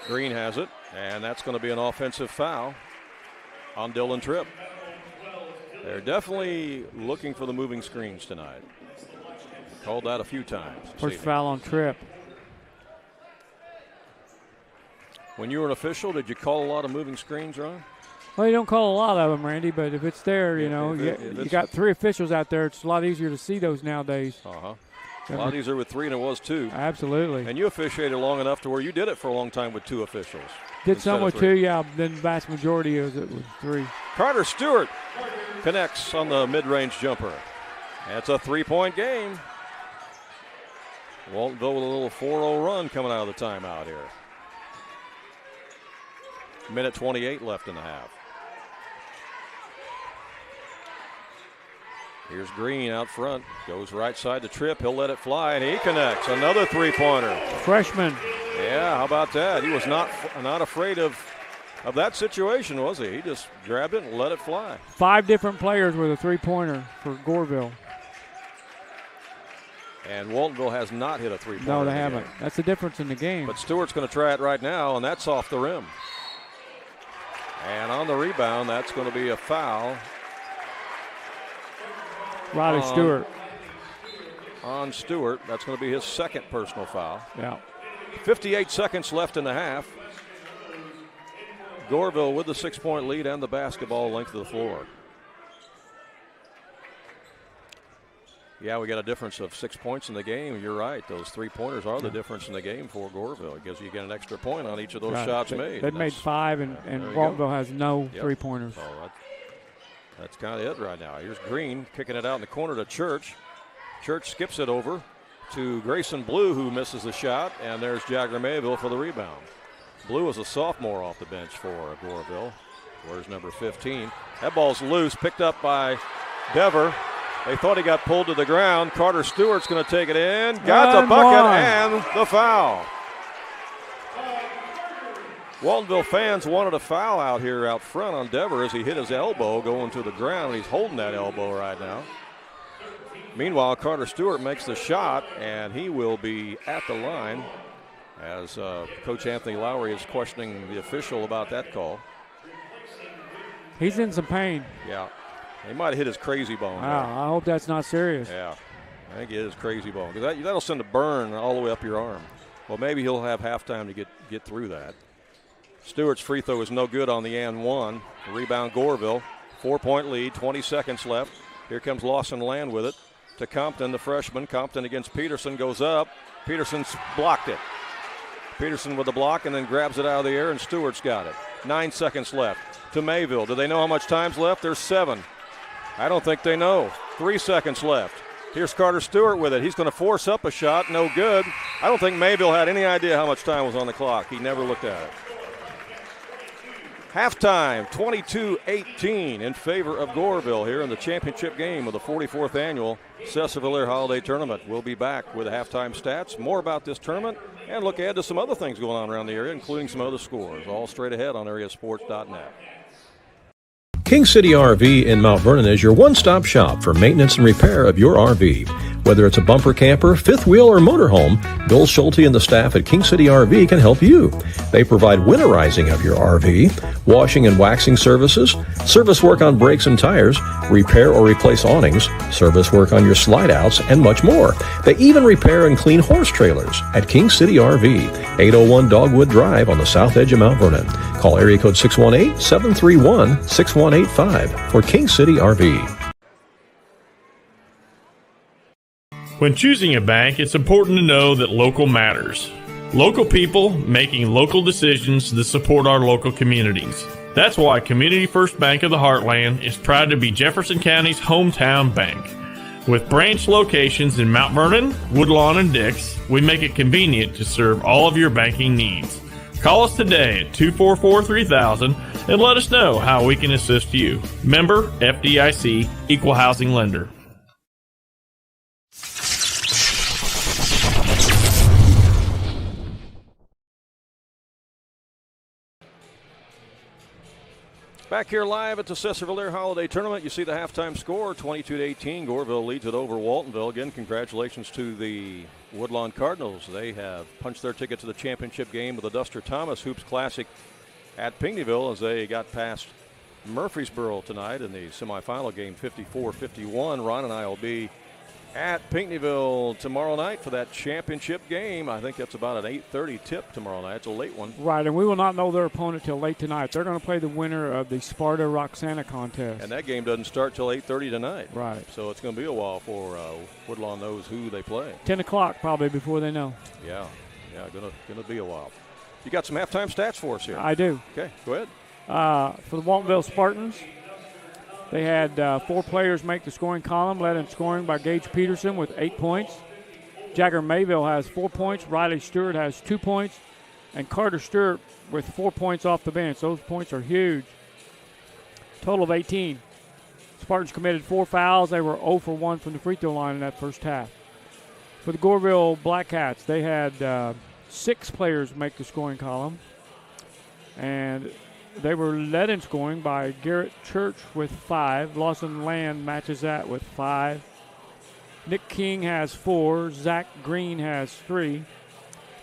Green has it, and that's going to be an offensive foul on Dylan Tripp. They're definitely looking for the moving screens tonight. Called that a few times. First foul on Tripp. When you were an official, did you call a lot of moving screens, Ron? Well, you don't call a lot of them, Randy, but if it's there, you know, you got 3 officials out there. It's a lot easier to see those nowadays. A lot easier with 3 than it was 2. Absolutely. And you officiated long enough to where you did it for a long time with 2 officials. Did some with 2, yeah. Then the vast majority of it was 3. Carter Stewart connects on the mid-range jumper. That's a 3-point game. Waltonville with a little 4-0 run coming out of the timeout here. Minute 28 left in the half. Here's Green out front. Goes right side to Tripp. He'll let it fly, and he connects. Another 3-pointer. Freshman. Yeah, how about that? He was not afraid of that situation, was he? He just grabbed it and let it fly. 5 different players with a 3-pointer for Goreville. And Waltonville has not hit a 3-pointer. No, they haven't. That's the difference in the game. But Stewart's going to try it right now, and that's off the rim. And on the rebound, that's going to be a foul. Riley Stewart. On Stewart. That's going to be his second personal foul. Yeah. 58 seconds left in the half. Goreville with the 6-point lead and the basketball length of the floor. Yeah, we got a difference of 6 points in the game. You're right. Those 3-pointers are the difference in the game for Goreville. Because you get an extra point on each of those shots made. They've made 5, and Waltonville has no 3-pointers. So that's kind of it right now. Here's Green kicking it out in the corner to Church. Church skips it over to Grayson Blue, who misses the shot, and there's Jagger Mayville for the rebound. Blue is a sophomore off the bench for Goreville. Where's number 15? That ball's loose, picked up by Dever. They thought he got pulled to the ground. Carter Stewart's going to take it in. Got the bucket and the foul. Waltonville fans wanted a foul out here out front on Dever as he hit his elbow going to the ground. He's holding that elbow right now. Meanwhile, Carter Stewart makes the shot, and he will be at the line as Coach Anthony Lowry is questioning the official about that call. He's in some pain. Yeah. He might have hit his crazy bone. Wow, I hope that's not serious. Yeah, I think it is crazy bone. Because that'll send a burn all the way up your arm. Well, maybe he'll have halftime to get through that. Stewart's free throw is no good on the and one. The rebound Goreville. 4-point lead, 20 seconds left. Here comes Lawson Land with it to Compton, the freshman. Compton against Peterson, goes up. Peterson's blocked it. Peterson with the block and then grabs it out of the air, and Stewart's got it. 9 seconds left to Mayville. Do they know how much time's left? There's 7. I don't think they know. 3 seconds left. Here's Carter Stewart with it. He's going to force up a shot. No good. I don't think Mayville had any idea how much time was on the clock. He never looked at it. Halftime, 22-18 in favor of Goreville here in the championship game of the 44th annual Sesser-Valier Holiday Tournament. We'll be back with the halftime stats, more about this tournament, and look ahead to some other things going on around the area, including some other scores. All straight ahead on AreaSports.net. King City RV in Mount Vernon is your one-stop shop for maintenance and repair of your RV. Whether it's a bumper camper, fifth wheel, or motorhome, Bill Schulte and the staff at King City RV can help you. They provide winterizing of your RV, washing and waxing services, service work on brakes and tires, repair or replace awnings, service work on your slide-outs, and much more. They even repair and clean horse trailers at King City RV, 801 Dogwood Drive on the south edge of Mount Vernon. Call area code 618-731-6185 for King City RV. When choosing a bank, it's important to know that local matters. Local people making local decisions that support our local communities. That's why Community First Bank of the Heartland is proud to be Jefferson County's hometown bank. With branch locations in Mount Vernon, Woodlawn, and Dix, we make it convenient to serve all of your banking needs. Call us today at 244-3000 and let us know how we can assist you. Member FDIC, Equal Housing Lender. Back here live at the Sesser-Valier Holiday Tournament. You see the halftime score, 22-18. Goreville leads it over Waltonville. Again, congratulations to the Woodlawn Cardinals. They have punched their ticket to the championship game with the Duster Thomas Hoops Classic at Pinckneyville as they got past Murfreesboro tonight in the semifinal game, 54-51. Ron and I will be at Pinckneyville tomorrow night for that championship game. I think that's about an 8:30 tip tomorrow night. It's a late one. Right, and we will not know their opponent till late tonight. They're going to play the winner of the Sparta-Roxana contest. And that game doesn't start till 8:30 tonight. Right. So it's going to be a while before Woodlawn knows who they play. 10 o'clock probably before they know. Yeah, gonna be a while. You got some halftime stats for us here. I do. Okay, go ahead. For the Waltonville Spartans, they had 4 players make the scoring column, led in scoring by Gage Peterson with 8 points. Jagger Mayville has 4 points. Riley Stewart has 2 points. And Carter Stewart with 4 points off the bench. Those points are huge. Total of 18. Spartans committed 4 fouls. They were 0 for 1 from the free throw line in that first half. For the Goreville Black Cats, they had 6 players make the scoring column. And they were led in scoring by Garrett Church with 5. Lawson Land matches that with 5. Nick King has 4. Zach Green has 3.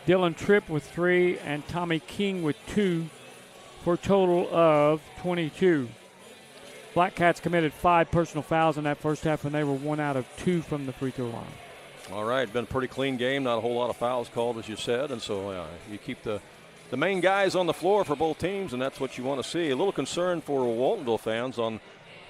Dylan Tripp with 3. And Tommy King with 2 for a total of 22. Black Cats committed 5 personal fouls in that first half, and they were 1 out of 2 from the free throw line. All right, been a pretty clean game. Not a whole lot of fouls called, as you said, and so you keep the main guys on the floor for both teams, and that's what you want to see. A little concern for Waltonville fans on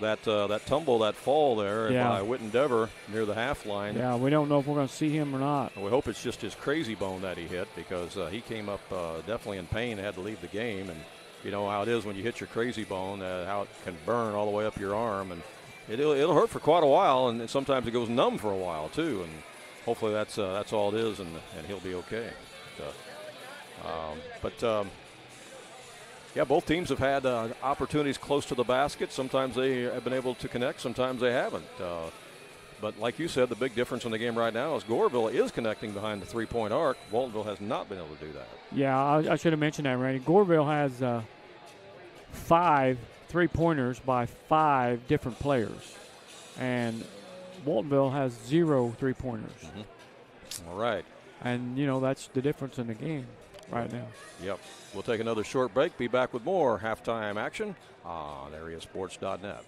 that tumble, that fall there by Witten Dever near the half line. Yeah, we don't know if we're going to see him or not. We hope it's just his crazy bone that he hit, because he came up definitely in pain, had to leave the game. And you know how it is when you hit your crazy bone, how it can burn all the way up your arm, and it'll hurt for quite a while, and sometimes it goes numb for a while too. And hopefully that's all it is, and he'll be okay. Both teams have had opportunities close to the basket. Sometimes they have been able to connect, sometimes they haven't. But like you said, the big difference in the game right now is Goreville is connecting behind the three-point arc. Waltonville has not been able to do that. Yeah, I should have mentioned that, Randy. Goreville has 5 three-pointers by 5 different players. And Waltonville has 0 three-pointers. Mm-hmm. All right. And, you know, that's the difference in the game right now. Yep. We'll take another short break. Be back with more halftime action on AreaSports.net.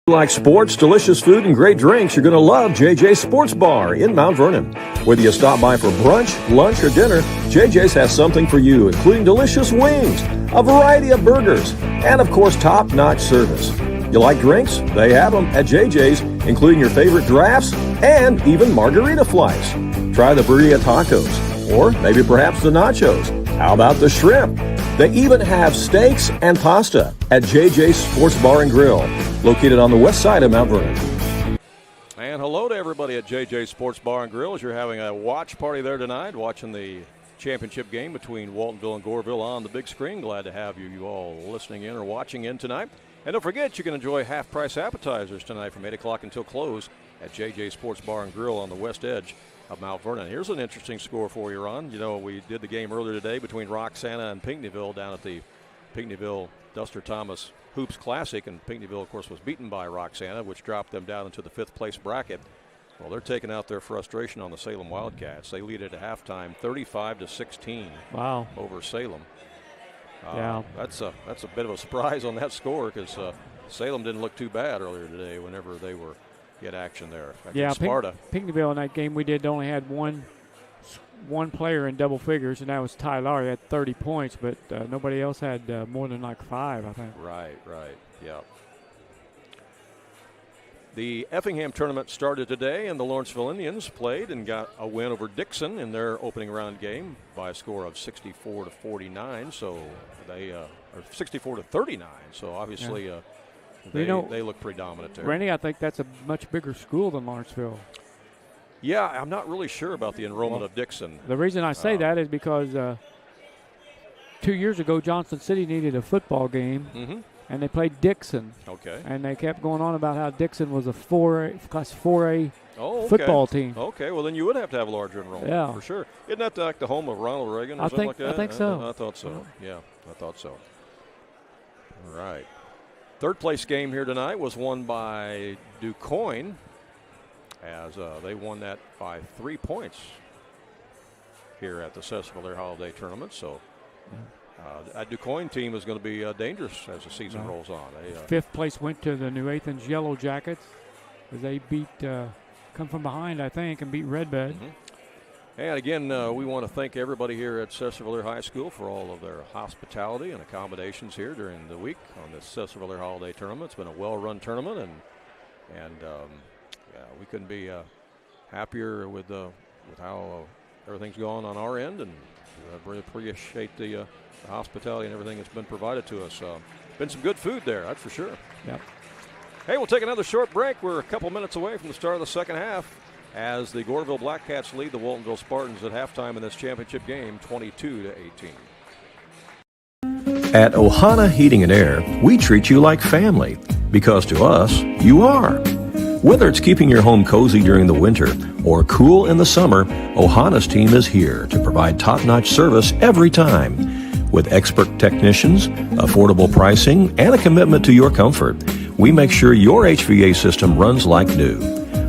Like sports, delicious food, and great drinks, you're going to love JJ's Sports Bar in Mount Vernon. Whether you stop by for brunch, lunch, or dinner, JJ's has something for you, including delicious wings, a variety of burgers, and of course, top-notch service. You like drinks? They have them at JJ's, including your favorite drafts and even margarita flights. Try the burrito tacos, or maybe perhaps the nachos. How about the shrimp? They even have steaks and pasta at JJ's Sports Bar and Grill, located on the west side of Mount Vernon. And hello to everybody at JJ's Sports Bar and Grill as you're having a watch party there tonight, watching the championship game between Waltonville and Goreville on the big screen. Glad to have you all listening in or watching in tonight. And don't forget, you can enjoy half-price appetizers tonight from 8 o'clock until close at JJ's Sports Bar and Grill on the west edge of Mount Vernon. Here's an interesting score for you, Ron. You know, we did the game earlier today between Roxana and Pinckneyville down at the Pinckneyville Duster Thomas Hoops Classic, and Pinckneyville, of course, was beaten by Roxana, which dropped them down into the 5th place bracket. Well, they're taking out their frustration on the Salem Wildcats. They lead at halftime 35-16. Wow. Over Salem. Yeah. That's a bit of a surprise on that score, because Salem didn't look too bad earlier today whenever they were get action there. Yeah, Sparta. Pinckneyville in that game we did only had one player in double figures, and that was Ty Lowry. He had 30 points, but nobody else had more than like 5, I think. Right, yeah. The Effingham tournament started today, and the Lawrenceville Indians played and got a win over Dixon in their opening round game by a score of 64-49. So they or 64-39. So obviously they look pretty dominant there. Randy, I think that's a much bigger school than Lawrenceville. Yeah, I'm not really sure about the enrollment of Dixon. The reason I say that is because 2 years ago Johnson City needed a football game. And they played Dixon. Okay. And they kept going on about how Dixon was a Class 4A okay. football team. Okay, well then you would have to have a larger enrollment for sure. Isn't that like the home of Ronald Reagan or something like that? I think so. I thought so. Yeah, I thought so. All right. Third place game here tonight was won by DuQuoin, as they won that by 3 points here at the Sesser-Valier Holiday Tournament. So. That DuQuoin team is going to be dangerous as the season rolls on. Fifth place went to the New Athens Yellow Jackets as they beat, come from behind, I think, and beat Redbud. And again, we want to thank everybody here at Sesser-Valier High School for all of their hospitality and accommodations here during the week on this Sesser-Valier Holiday Tournament. It's been a well-run tournament, and we couldn't be happier with how everything's gone on our end, and I really appreciate the hospitality and everything that's been provided to us. Been some good food there, that's for sure. Yep. Hey, we'll take another short break. We're a couple minutes away from the start of the second half as the Goreville Black Cats lead the Waltonville Spartans at halftime in this championship game, 22-18. At Ohana Heating and Air, we treat you like family, because to us, you are. Whether it's keeping your home cozy during the winter or cool in the summer, Ohana's team is here to provide top-notch service every time. With expert technicians, affordable pricing, and a commitment to your comfort, we make sure your HVAC system runs like new.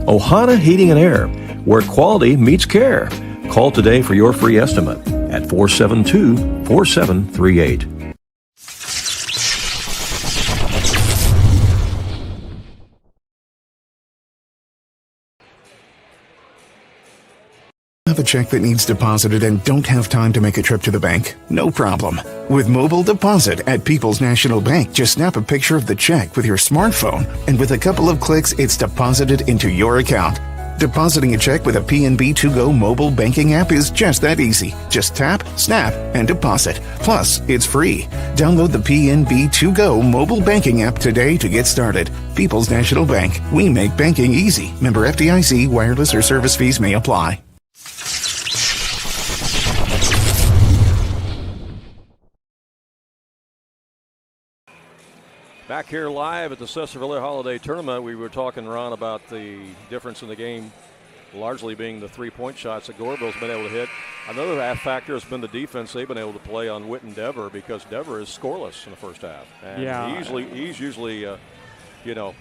Ohana Heating and Air, where quality meets care. Call today for your free estimate at 472-4738. Have a check that needs deposited and don't have time to make a trip to the bank? No problem. With Mobile Deposit at People's National Bank, just snap a picture of the check with your smartphone, and with a couple of clicks, it's deposited into your account. Depositing a check with a PNB 2Go mobile banking app is just that easy. Just tap, snap, and deposit. Plus, it's free. Download the PNB 2Go mobile banking app today to get started. People's National Bank. We make banking easy. Member FDIC. Wireless or service fees may apply. Back here live at the Sesser-Valier Holiday Tournament, we were talking, Ron, about the difference in the game largely being the three-point shots that Goreville's been able to hit. Another factor has been the defense they've been able to play on Whit and Dever, because Dever is scoreless in the first half. And he's usually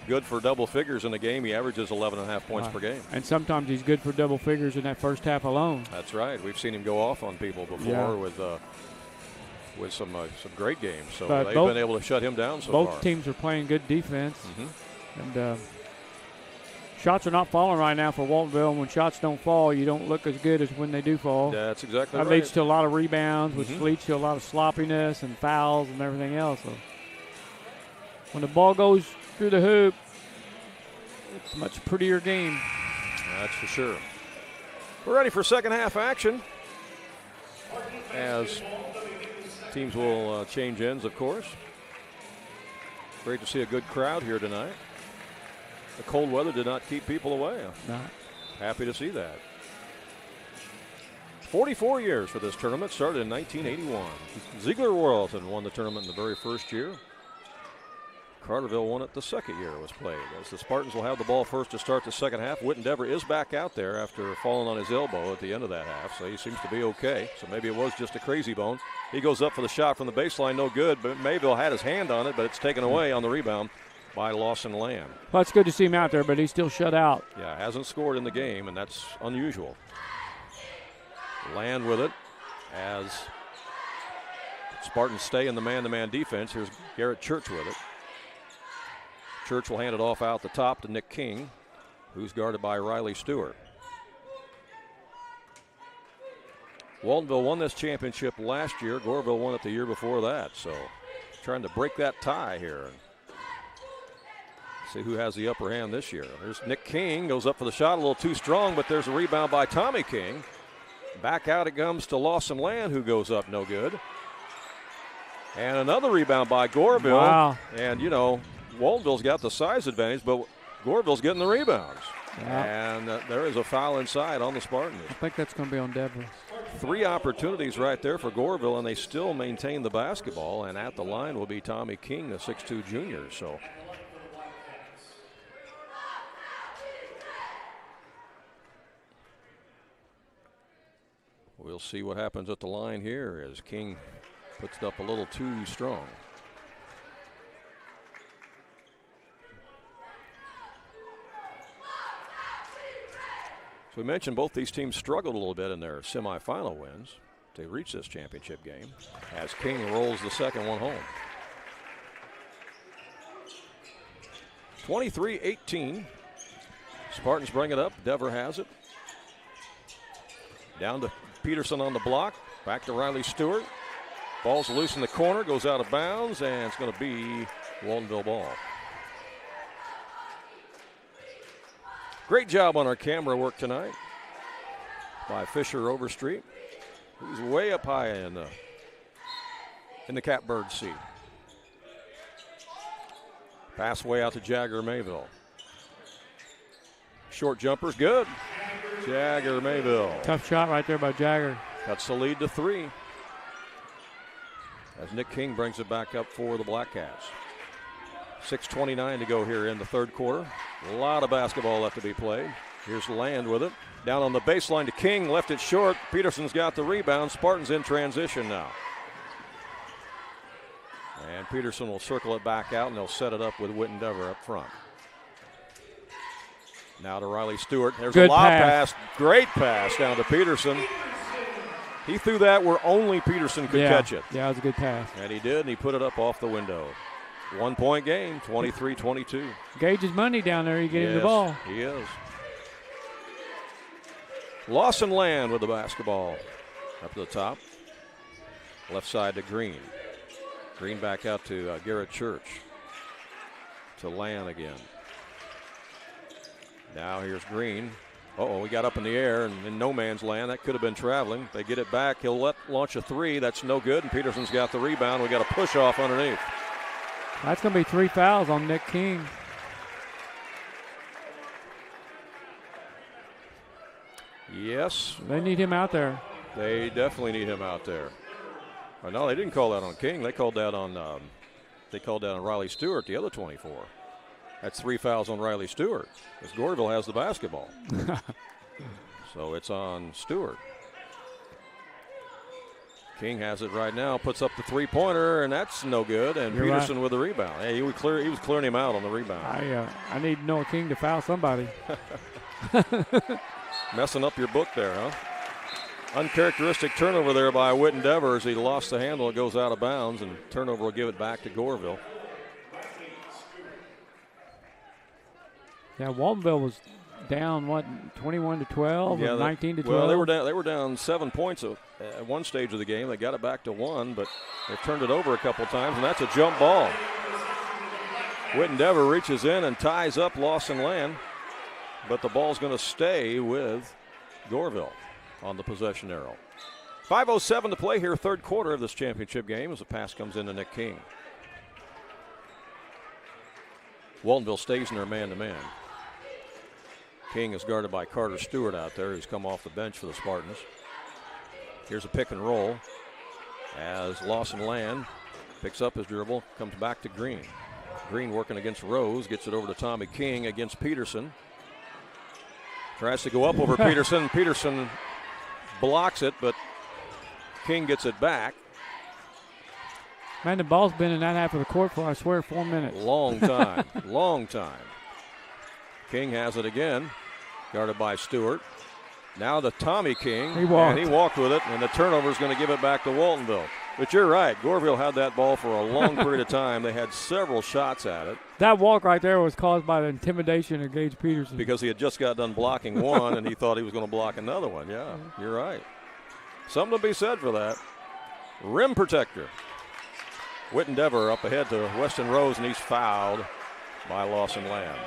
good for double figures in the game. He averages 11.5 points per game. And sometimes he's good for double figures in that first half alone. That's right. We've seen him go off on people before with some great games. So they've been able to shut him down so far. Both teams are playing good defense. And shots are not falling right now for Waltonville. And when shots don't fall, you don't look as good as when they do fall. That's exactly right. That leads to a lot of rebounds, which leads to a lot of sloppiness and fouls and everything else. So when the ball goes through the hoop, it's a much prettier game. That's for sure. We're ready for second half action, as teams will change ends, of course. Great to see a good crowd here tonight. The cold weather did not keep people away. No. Happy to see that. 44 years for this tournament. Started in 1981. Ziegler-Royalton won the tournament in the very first year. Carterville won it the second year it was played. As the Spartans will have the ball first to start the second half. Whit and Dever is back out there after falling on his elbow at the end of that half, so he seems to be okay. So maybe it was just a crazy bone. He goes up for the shot from the baseline, no good, but Mayville had his hand on it, but it's taken away on the rebound by Lawson Land. Well, it's good to see him out there, but he's still shut out. Yeah, hasn't scored in the game, and that's unusual. Land with it as Spartans stay in the man-to-man defense. Here's Garrett Church with it. Church will hand it off out the top to Nick King. who's guarded by Riley Stewart. Waltonville won this championship last year. Goreville won it the year before that. So trying to break that tie here. See who has the upper hand this year. There's Nick King, goes up for the shot, a little too strong, but there's a rebound by Tommy King. Back out it comes to Lawson Land, who goes up no good. And another rebound by Goreville. Wow. And, you know, Waltonville's got the size advantage, but Goreville's getting the rebounds. Yeah. And there is a foul inside on the Spartans. I think that's going to be on Devers. 3 opportunities right there for Goreville, and they still maintain the basketball. And at the line will be Tommy King, the 6'2 junior. So we'll see what happens at the line here as King puts it up a little too strong. So we mentioned both these teams struggled a little bit in their semifinal wins to reach this championship game as King rolls the second one home. 23-18. Spartans bring it up. Dever has it. Down to Peterson on the block. Back to Riley Stewart. Ball's loose in the corner, goes out of bounds, and it's going to be Waltonville ball. Great job on our camera work tonight by Fisher Overstreet. He's way up high in the catbird seat. Pass way out to Jagger Mayville. Short jumper's good. Jagger Mayville. Tough shot right there by Jagger. Cuts the lead to 3. As Nick King brings it back up for the Black Cats. 6:29 to go here in the third quarter. A lot of basketball left to be played. Here's Land with it. Down on the baseline to King, left it short. Peterson's got the rebound. Spartans in transition now. And Peterson will circle it back out, and they'll set it up with Witten Dever up front. Now to Riley Stewart. There's Good a lob pass. pass. Great pass down to Peterson. He threw that where only Peterson could catch it. Yeah, it was a good pass. And he did, and he put it up off the window. 1-point game, 23-22. Gage is money down there. He gave him the ball. He is. Lawson Land with the basketball. Up to the top. Left side to Green. Green back out to Garrett Church. To Land again. Now here's Green. We got up in the air and in no man's land. That could have been traveling. They get it back. He'll launch a 3. That's no good, and Peterson's got the rebound. We got a push off underneath. That's going to be 3 fouls on Nick King. Yes. They need him out there. They definitely need him out there. No, they didn't call that on King. They called that on Riley Stewart, the other 24. That's 3 fouls on Riley Stewart, as Goreville has the basketball. So it's on Stewart. King has it right now, puts up the 3-pointer, and that's no good. And You're Peterson right. with the rebound. Hey, he was clearing him out on the rebound. I need Noah King to foul somebody. Messing up your book there, huh? Uncharacteristic turnover there by Witten Dever as he lost the handle. It goes out of bounds, and turnover will give it back to Goreville. Yeah, Waltonville was down, 21-12 or 19-12? Well, they were down 7 points at one stage of the game. They got it back to 1, but they've turned it over a couple times, and that's a jump ball. Witten Dever reaches in and ties up Lawson Land, but the ball's going to stay with Goreville on the possession arrow. 5:07 to play here, third quarter of this championship game as the pass comes in to Nick King. Waltonville stays in their man-to-man. King is guarded by Carter Stewart out there, who's come off the bench for the Spartans. Here's a pick and roll as Lawson Land picks up his dribble, comes back to Green. Green working against Rose, gets it over to Tommy King against Peterson. Tries to go up over Peterson. Peterson blocks it, but King gets it back. Man, the ball's been in that half of the court for, I swear, 4 minutes. Long time, long time. King has it again, guarded by Stewart. Now to Tommy King, He walked. and he walked with it, and the turnover is going to give it back to Waltonville. But you're right. Goreville had that ball for a long period of time. They had several shots at it. That walk right there was caused by the intimidation of Gage Peterson. Because he had just got done blocking one, and he thought he was going to block another one. Yeah, you're right. Something to be said for that. Rim protector. Witten Dever up ahead to Weston Rose, and he's fouled by Lawson Land.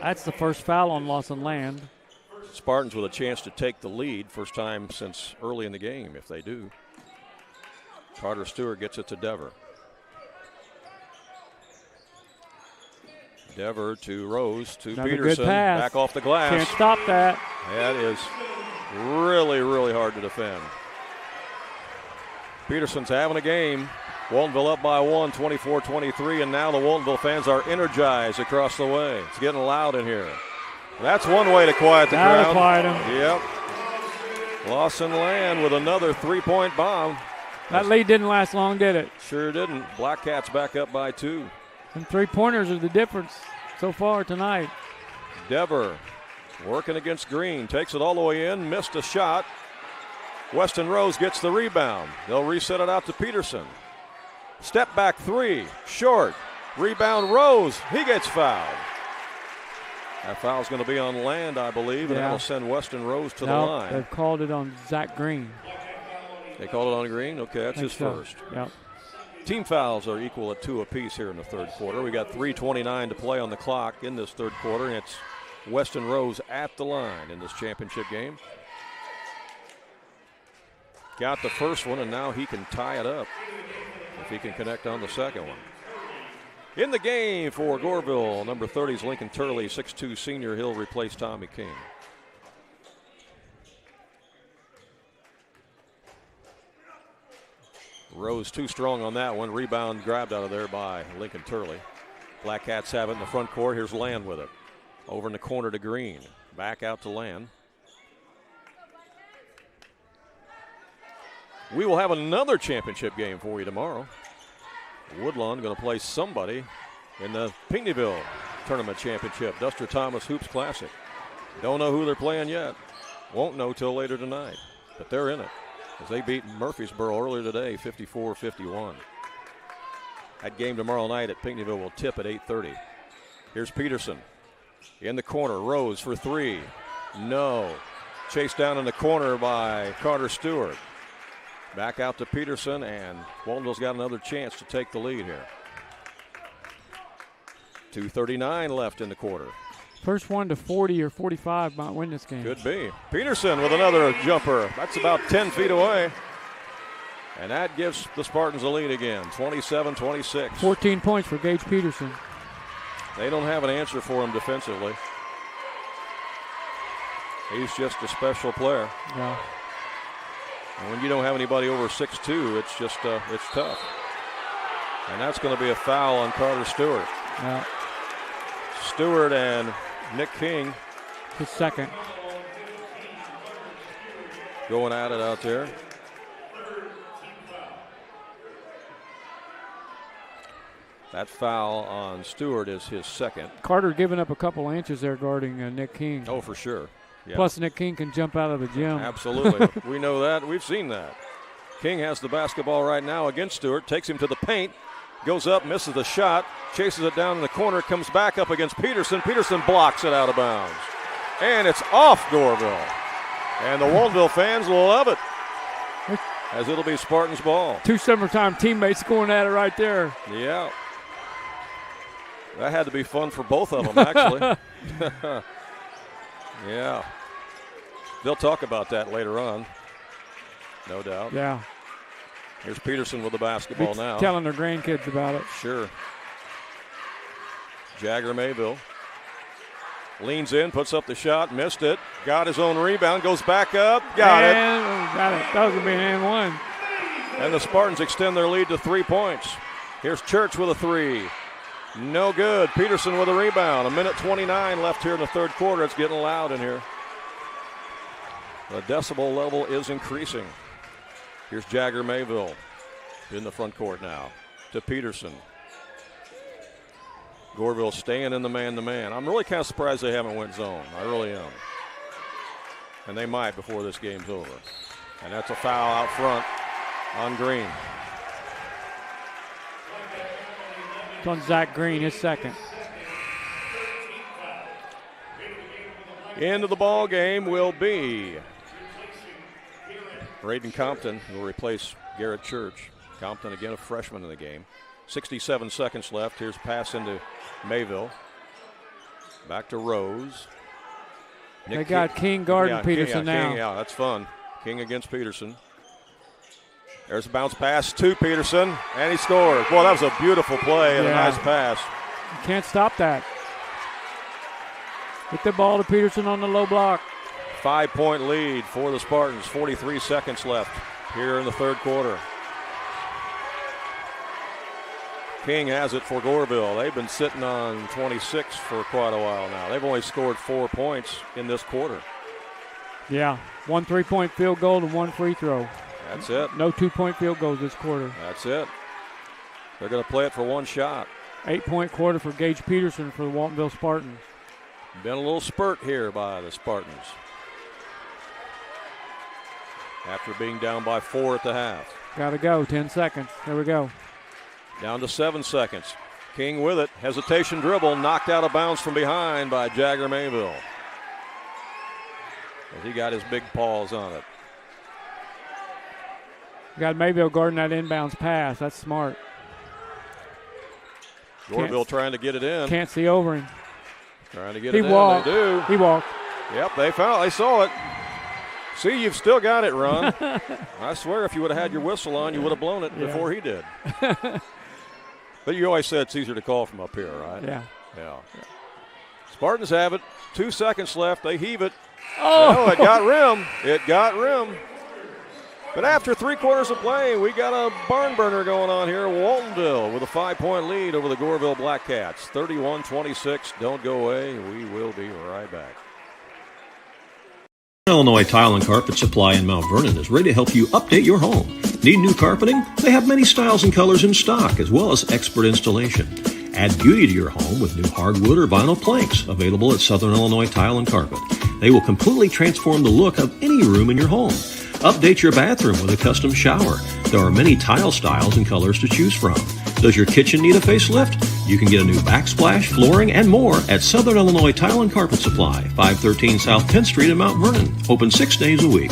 That's the first foul on Lawson Land. Spartans with a chance to take the lead. First time since early in the game, if they do. Carter Stewart gets it to Dever. Dever to Rose to Another Peterson. good pass. Back off the glass. Can't stop that. That is really, really hard to defend. Peterson's having a game. Waltonville up by 1, 24-23, and now the Waltonville fans are energized across the way. It's getting loud in here. That's one way to quiet the crowd. Quiet him. Yep. Lawson Land with another three-point bomb. That lead didn't last long, did it? Sure didn't. Black Cats back up by 2. And 3-pointers are the difference so far tonight. Dever working against Green. Takes it all the way in. Missed a shot. Weston Rose gets the rebound. They'll reset it out to Peterson. Step back three. Short. Rebound Rose. He gets fouled. That foul's going to be on Land, I believe, and that'll send Weston Rose to the line. They've called it on Zach Green. They called it on Green? Okay, that's his first. Yep. Team fouls are equal at 2 apiece here in the third quarter. We got 3:29 to play on the clock in this third quarter, and it's Weston Rose at the line in this championship game. Got the first one, and now he can tie it up if he can connect on the second one. In the game for Goreville, number 30 is Lincoln Turley, 6'2 senior. He'll replace Tommy King. Rose too strong on that one. Rebound grabbed out of there by Lincoln Turley. Black Cats have it in the front court. Here's Land with it. Over in the corner to Green. Back out to Land. We will have another championship game for you tomorrow. Woodlawn going to play somebody in the Pinckneyville Tournament Championship. Duster Thomas Hoops Classic. Don't know who they're playing yet. Won't know till later tonight. But they're in it, as they beat Murfreesboro earlier today, 54-51. That game tomorrow night at Pinckneyville will tip at 8:30. Here's Peterson. In the corner, Rose for three. No. Chased down in the corner by Carter Stewart. Back out to Peterson, and Waltonville's got another chance to take the lead here. 2:39 left in the quarter. First one to 40 or 45 might win this game. Could be. Peterson with another jumper. That's about 10 feet away. And that gives the Spartans a lead again, 27-26. 14 points for Gage Peterson. They don't have an answer for him defensively. He's just a special player. Yeah. And when you don't have anybody over 6'2", it's just it's tough. And that's going to be a foul on Carter Stewart. Yeah. Stewart and Nick King. His second. Going at it out there. That foul on Stewart is his second. Carter giving up a couple inches there guarding Nick King. Oh, for sure. Yeah. Plus, Nick King can jump out of the gym. Absolutely. We know that. We've seen that. King has the basketball right now against Stewart. Takes him to the paint. Goes up, misses the shot. Chases it down in the corner. Comes back up against Peterson. Peterson blocks it out of bounds. And it's off Goreville. And the Waltonville fans will love it, as it'll be Spartans ball. Two summertime teammates going at it right there. Yeah. That had to be fun for both of them, actually. Yeah. They'll talk about that later on, no doubt. Yeah. Here's Peterson with the basketball now. Telling their grandkids about it. Sure. Jagger Mayville leans in, puts up the shot, missed it, got his own rebound, goes back up, got it. That was going to be an and one. And the Spartans extend their lead to 3 points. Here's Church with a three. No good. Peterson with a rebound. 1:29 left here in the third quarter. It's getting loud in here. The decibel level is increasing. Here's Jagger Mayville in the front court now to Peterson. Goreville staying in the man-to-man. I'm really kind of surprised they haven't went zone. I really am. And they might before this game's over. And that's a foul out front on Green. It's on Zach Green, his second. Into the ball game will be Braden Compton, who will replace Garrett Church. Compton, again, a freshman in the game. 67 seconds left. Here's a pass into Mayville. Back to Rose. They got King guarding Peterson now. King, yeah, that's fun. King against Peterson. There's a bounce pass to Peterson, and he scores. Boy, that was a beautiful play and a nice pass. You can't stop that. Get the ball to Peterson on the low block. 5-point lead for the Spartans. 43 seconds left here in the third quarter. King has it for Goreville. They've been sitting on 26 for quite a while now. They've only scored 4 points in this quarter. Yeah, 1 3-point field goal and 1 free throw. That's it. No 2-point field goals this quarter. That's it. They're going to play it for 1 shot. 8-point quarter for Gage Peterson for the Waltonville Spartans. Been a little spurt here by the Spartans. After being down by 4 at the half. Got to go, 10 seconds. There we go. Down to 7 seconds. King with it. Hesitation dribble. Knocked out of bounds from behind by Jagger Mayville. As he got his big paws on it. Got Mayville guarding that inbounds pass. That's smart. Goreville trying to get it in. Can't see over him. Trying to get it in. They do. He walked. Yep, they saw it. See, you've still got it, Ron. I swear if you would have had your whistle on, you would have blown it before he did. But you always said it's easier to call from up here, right? Yeah. Spartans have it. 2 seconds left. They heave it. Oh, it got rim. It got rim. But after 3 quarters of play, we got a barn burner going on here. Waltonville with a 5-point lead over the Goreville Black Cats. 31-26. Don't go away. We will be right back. Illinois Tile and Carpet Supply in Mount Vernon is ready to help you update your home. Need new carpeting? They have many styles and colors in stock, as well as expert installation. Add beauty to your home with new hardwood or vinyl planks available at Southern Illinois Tile and Carpet. They will completely transform the look of any room in your home. Update your bathroom with a custom shower. There are many tile styles and colors to choose from. Does your kitchen need a facelift? You can get a new backsplash, flooring, and more at Southern Illinois Tile and Carpet Supply, 513 South 10th Street in Mount Vernon. Open 6 days a week.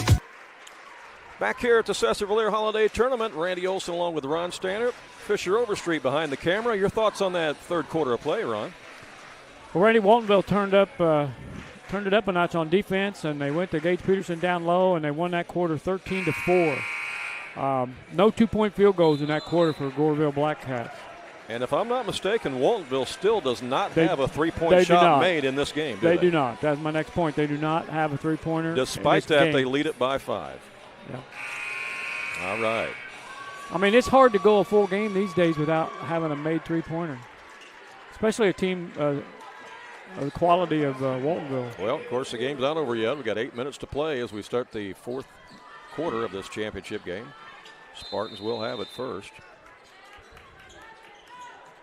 Back here at the Sesser-Valier Holiday Tournament, Randy Olson along with Ron Stanner. Fisher Overstreet behind the camera. Your thoughts on that third quarter of play, Ron? Well, Randy, Waltonville turned it up a notch on defense, and they went to Gage Peterson down low, and they won that quarter 13-4. No 2-point field goals in that quarter for Goreville Black Cats. And if I'm not mistaken, Waltonville still does not have a 3-point shot made in this game, They do not. That's my next point. They do not have a 3-pointer. Despite that, they lead it by 5. Yeah. All right. I mean, it's hard to go a full game these days without having a made 3-pointer, especially a team of the quality of Waltonville. Well, of course, the game's not over yet. We've got 8 minutes to play as we start the fourth quarter of this championship game. Spartans will have it first.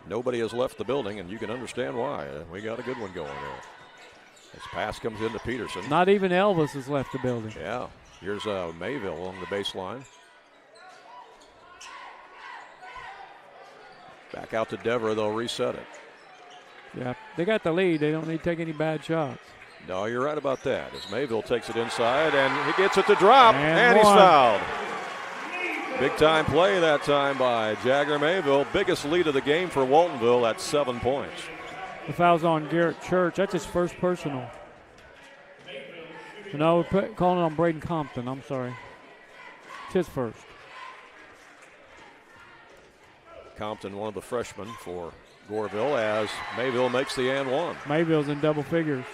Nobody has left the building, and you can understand why. We got a good one going there. This pass comes into Peterson. Not even Elvis has left the building. Yeah. Here's Mayville along the baseline. Back out to Dever. They'll reset it. Yeah, they got the lead. They don't need to take any bad shots. No, you're right about that. As Mayville takes it inside, and he gets it to drop, and he's one. fouled. Big-time play that time by Jagger Mayville. Biggest lead of the game for Waltonville at 7 points. The foul's on Garrett Church. That's his first personal. No, we're calling it on Braden Compton. I'm sorry. It's his first. Compton, one of the freshmen for Goreville, as Mayville makes the and one. Mayville's in double figures.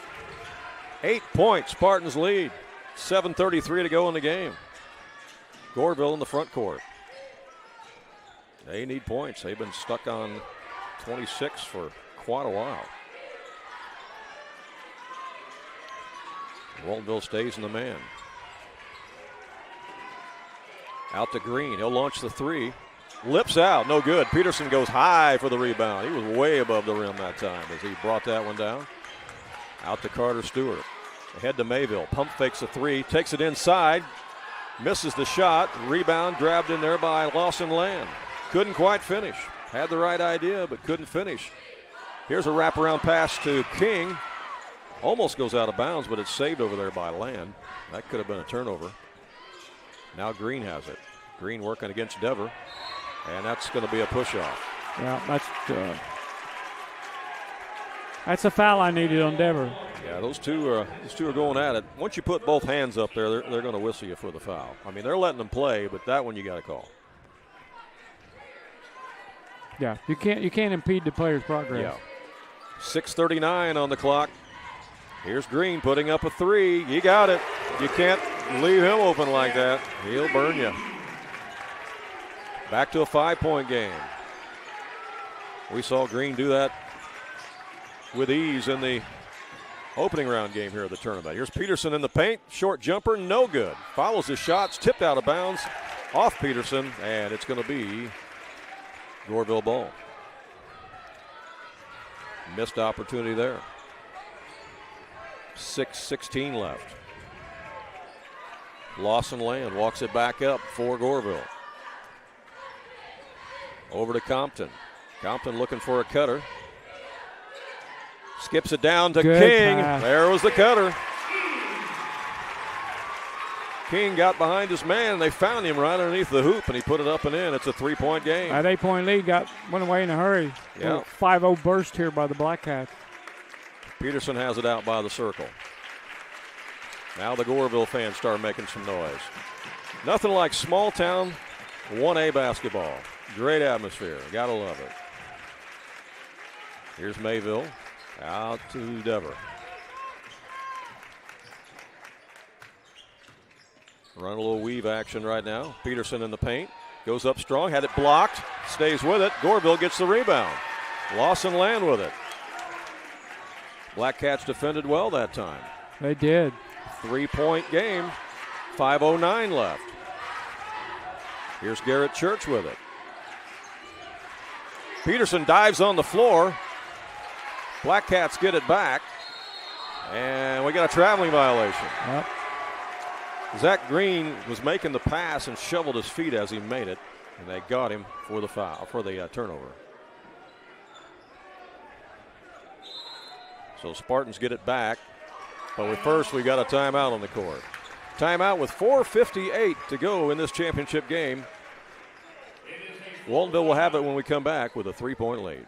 8 points, Spartans lead. 7:33 to go in the game. Goreville in the front court. They need points. They've been stuck on 26 for quite a while. Waltonville stays in the man. Out to Green. He'll launch the 3. Lips out. No good. Peterson goes high for the rebound. He was way above the rim that time as he brought that one down. Out to Carter Stewart. Ahead to Mayville. Pump fakes a 3. Takes it inside. Misses the shot. Rebound grabbed in there by Lawson Land. Couldn't quite finish. Had the right idea, but couldn't finish. Here's a wraparound pass to King. Almost goes out of bounds, but it's saved over there by Land. That could have been a turnover. Now Green has it. Green working against Dever. And that's going to be a push-off. Yeah, that's a foul I needed on Dever. Yeah, those two are going at it. Once you put both hands up there, they're going to whistle you for the foul. I mean, they're letting them play, but that one you got to call. Yeah, you can't impede the player's progress. Yeah. 6:39 on the clock. Here's Green putting up a three. You got it. You can't leave him open like that. He'll burn you. Back to a 5-point game. We saw Green do that with ease in the opening round game here of the tournament. Here's Peterson in the paint. Short jumper, no good. Follows his shots, tipped out of bounds off Peterson, and it's going to be Goreville ball. Missed opportunity there. 6:16 left. Lawson Land walks it back up for Goreville. Over to Compton. Compton looking for a cutter. Skips it down to Good King. pass. There was the cutter. King got behind his man. They found him right underneath the hoop, and he put it up and in. It's a 3-point game. That 8-point lead went away in a hurry. Yeah. 5-0 burst here by the Black Cats. Peterson has it out by the circle. Now the Goreville fans start making some noise. Nothing like small town 1A basketball. Great atmosphere. Gotta love it. Here's Mayville out to Dever. Run a little weave action right now. Peterson in the paint. Goes up strong. Had it blocked. Stays with it. Goreville gets the rebound. Lawson Land with it. Black Cats defended well that time. They did. 3-point game. 5:09 left. Here's Garrett Church with it. Peterson dives on the floor. Black Cats get it back. And we got a traveling violation. Yep. Zach Green was making the pass and shoveled his feet as he made it, and they got him for the foul, for the turnover. So Spartans get it back, but first we got a timeout on the court. Timeout with 4:58 to go in this championship game. Waltonville will have it when we come back with a 3-point lead.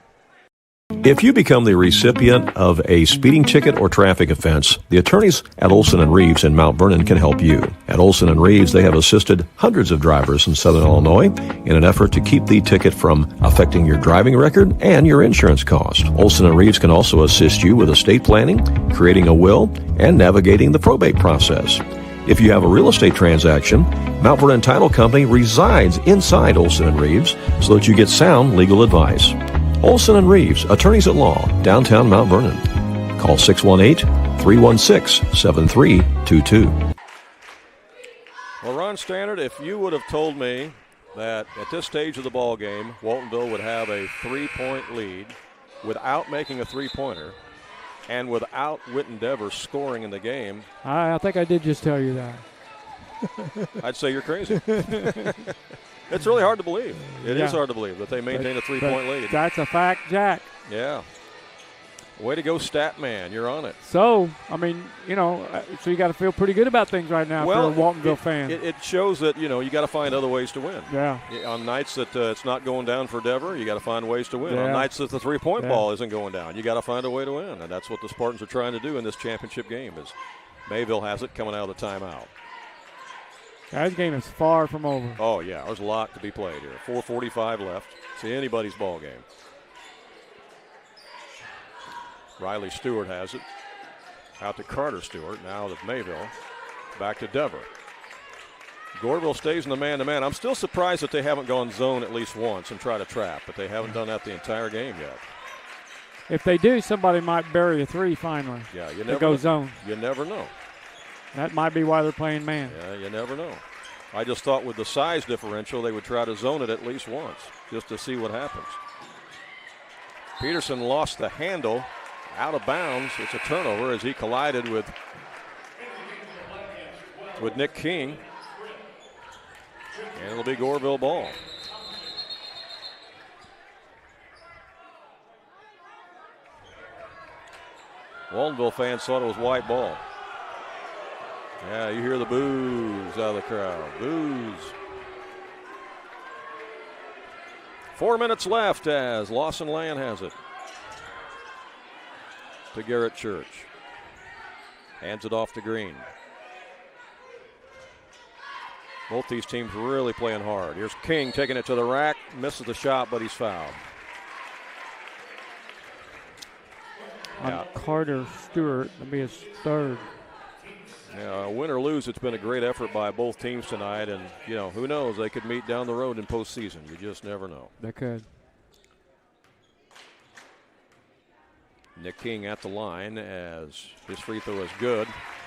If you become the recipient of a speeding ticket or traffic offense, the attorneys at Olson & Reeves in Mount Vernon can help you. At Olson & Reeves, they have assisted hundreds of drivers in Southern Illinois in an effort to keep the ticket from affecting your driving record and your insurance cost. Olson & Reeves can also assist you with estate planning, creating a will, and navigating the probate process. If you have a real estate transaction, Mount Vernon Title Company resides inside Olson & Reeves so that you get sound legal advice. Olson & Reeves, attorneys at law, downtown Mount Vernon. Call 618-316-7322. Well, Ron Stannard, if you would have told me that at this stage of the ball game, Waltonville would have a 3-point lead without making a three-pointer and without Witten Dever scoring in the game, I think I did just tell you that. I'd say you're crazy. It's really hard to believe. It is hard to believe that they maintain a 3-point lead. That's a fact, Jack. Yeah. Way to go, stat man. You're on it. So, I mean, so you got to feel pretty good about things right now for a Waltonville fan. It shows that, you got to find other ways to win. Yeah. On nights that it's not going down for Dever, you got to find ways to win. Yeah. On nights that the three-point ball isn't going down, you got to find a way to win. And that's what the Spartans are trying to do in this championship game is Mayville has it coming out of the timeout. That game is far from over. Oh, yeah. There's a lot to be played here. 4:45 left. It's anybody's ball game. Riley Stewart has it. Out to Carter Stewart. Now to Mayville. Back to Dever. Goreville stays in the man-to-man. I'm still surprised that they haven't gone zone at least once and tried to trap, but they haven't done that the entire game yet. If they do, somebody might bury a three finally. Yeah, you to never go know. zone. You never know. That might be why they're playing man. Yeah, you never know. I just thought with the size differential, they would try to zone it at least once just to see what happens. Peterson lost the handle out of bounds. It's a turnover as he collided with Nick King. And it'll be Goreville ball. Waltonville fans thought it was white ball. Yeah, you hear the boos out of the crowd. Boos. 4 minutes left as Lawson Land has it to Garrett Church. Hands it off to Green. Both these teams really playing hard. Here's King taking it to the rack. Misses the shot, but he's fouled. On Carter Stewart, that'll be his third. Yeah, win or lose, it's been a great effort by both teams tonight, and you know, who knows, they could meet down the road in postseason. You just never know. They could. Nick King at the line as his free throw is good.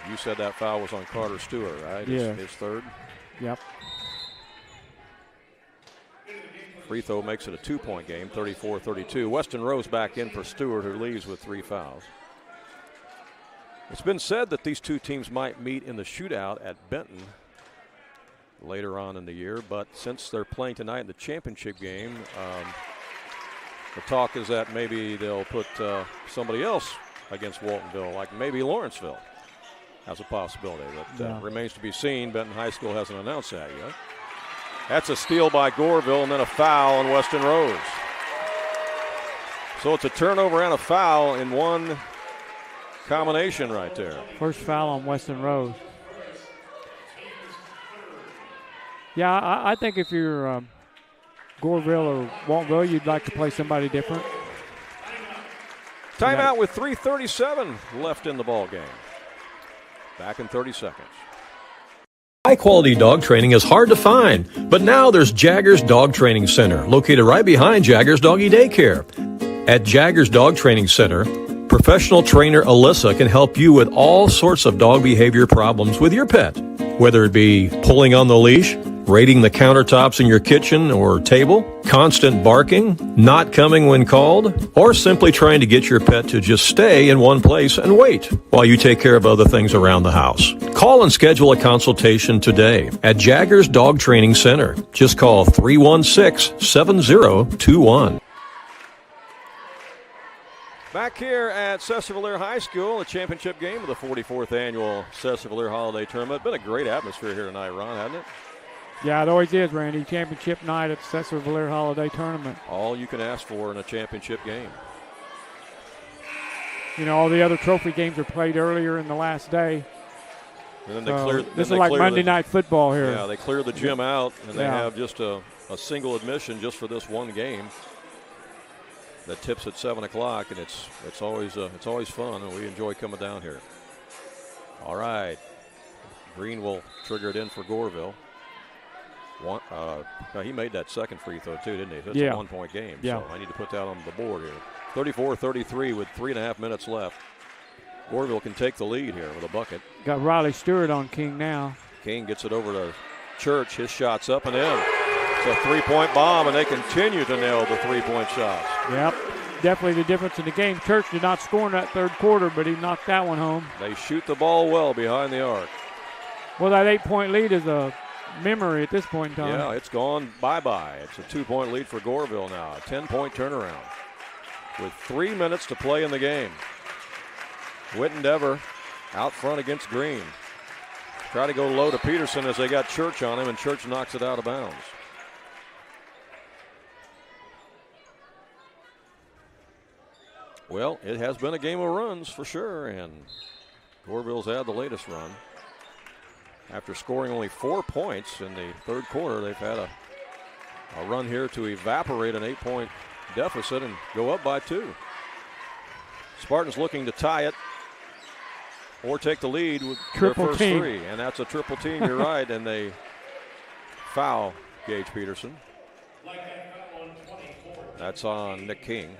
You said that foul was on Carter Stewart, right? Yeah. His third. Yep. Free throw makes it a 2-point game, 34-32. Weston Rose back in for Stewart, who leaves with 3 fouls. It's been said that these two teams might meet in the shootout at Benton later on in the year, but since they're playing tonight in the championship game, the talk is that maybe they'll put somebody else against Waltonville, like maybe Lawrenceville has a possibility. That remains to be seen. Benton High School hasn't announced that yet. That's a steal by Goreville and then a foul on Weston Rose. So it's a turnover and a foul in one combination right there. First foul on Weston Rose. Yeah, I think if you're Goreville or Waltonville, you'd like to play somebody different. Timeout with 3:37 left in the ball game. Back in 30 seconds. High-quality dog training is hard to find, but now there's Jaggers Dog Training Center, located right behind Jaggers Doggy Daycare. At Jaggers Dog Training Center, professional trainer Alyssa can help you with all sorts of dog behavior problems with your pet, whether it be pulling on the leash, raiding the countertops in your kitchen or table, constant barking, not coming when called, or simply trying to get your pet to just stay in one place and wait while you take care of other things around the house. Call and schedule a consultation today at Jaggers Dog Training Center. Just call 316-7021. Back here at Sesser-Valier High School, the championship game of the 44th annual Sesser-Valier Holiday Tournament. Been a great atmosphere here tonight, Ron, hasn't it? Yeah, it always is, Randy. Championship night at the Sesser-Valier Holiday Tournament. All you can ask for in a championship game. You know, all the other trophy games are played earlier in the last day. And then they clear. This is like Monday Night Football here. Yeah, they clear the gym out, and they have just a single admission just for this one game. That tips at 7 o'clock, and it's always fun, and we enjoy coming down here. All right, Green will trigger it in for Goreville. He made that second free throw too, didn't he? It's a 1-point game, so I need to put that on the board here. 34-33 with 3.5 minutes left. Goreville can take the lead here with a bucket. Got Riley Stewart on King now. King gets it over to Church. His shot's up and in. It's a 3-point bomb, and they continue to nail the 3-point shots. Yep, definitely the difference in the game. Church did not score in that third quarter, but he knocked that one home. They shoot the ball well behind the arc. Well, that 8-point lead is a memory at this point in time. Yeah, it's gone bye-bye. It's a 2-point lead for Goreville now, a 10-point turnaround with 3 minutes to play in the game. Wittendever out front against Green. Try to go low to Peterson as they got Church on him, and Church knocks it out of bounds. Well, it has been a game of runs for sure, and Goreville's had the latest run. After scoring only 4 points in the third quarter, they've had a run here to evaporate an 8-point deficit and go up by 2. Spartans looking to tie it or take the lead with their first 3, and that's a triple team, you're right, and they foul Gage Peterson. That's on Nick King.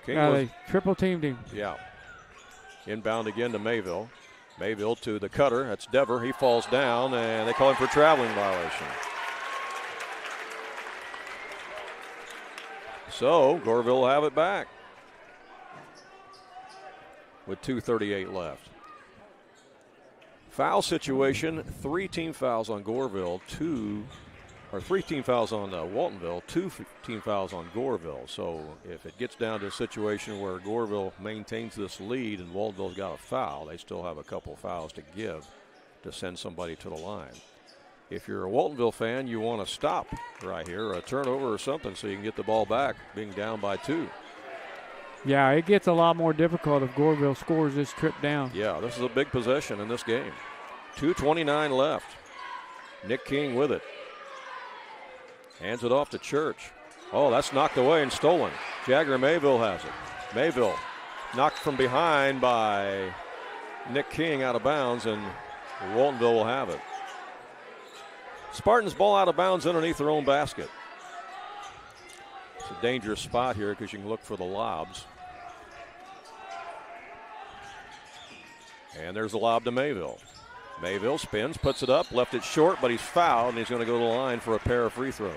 They triple teamed him. Yeah. Inbound again to Mayville. Mayville to the cutter. That's Dever. He falls down, and they call him for traveling violation. So Goreville will have it back with 2:38 left. Foul situation, 3 team fouls on Goreville, 3 team fouls on Waltonville, 2 team fouls on Goreville. So if it gets down to a situation where Goreville maintains this lead and Waltonville's got a foul, they still have a couple fouls to give to send somebody to the line. If you're a Waltonville fan, you want to stop right here, or a turnover or something, so you can get the ball back, being down by 2. Yeah, it gets a lot more difficult if Goreville scores this trip down. Yeah, this is a big possession in this game. 2:29 left. Nick King with it. Hands it off to Church. Oh, that's knocked away and stolen. Jagger Mayville has it. Mayville knocked from behind by Nick King out of bounds, and Waltonville will have it. Spartans ball out of bounds underneath their own basket. It's a dangerous spot here because you can look for the lobs. And there's a lob to Mayville. Mayville spins, puts it up, left it short, but he's fouled, and he's going to go to the line for a pair of free throws.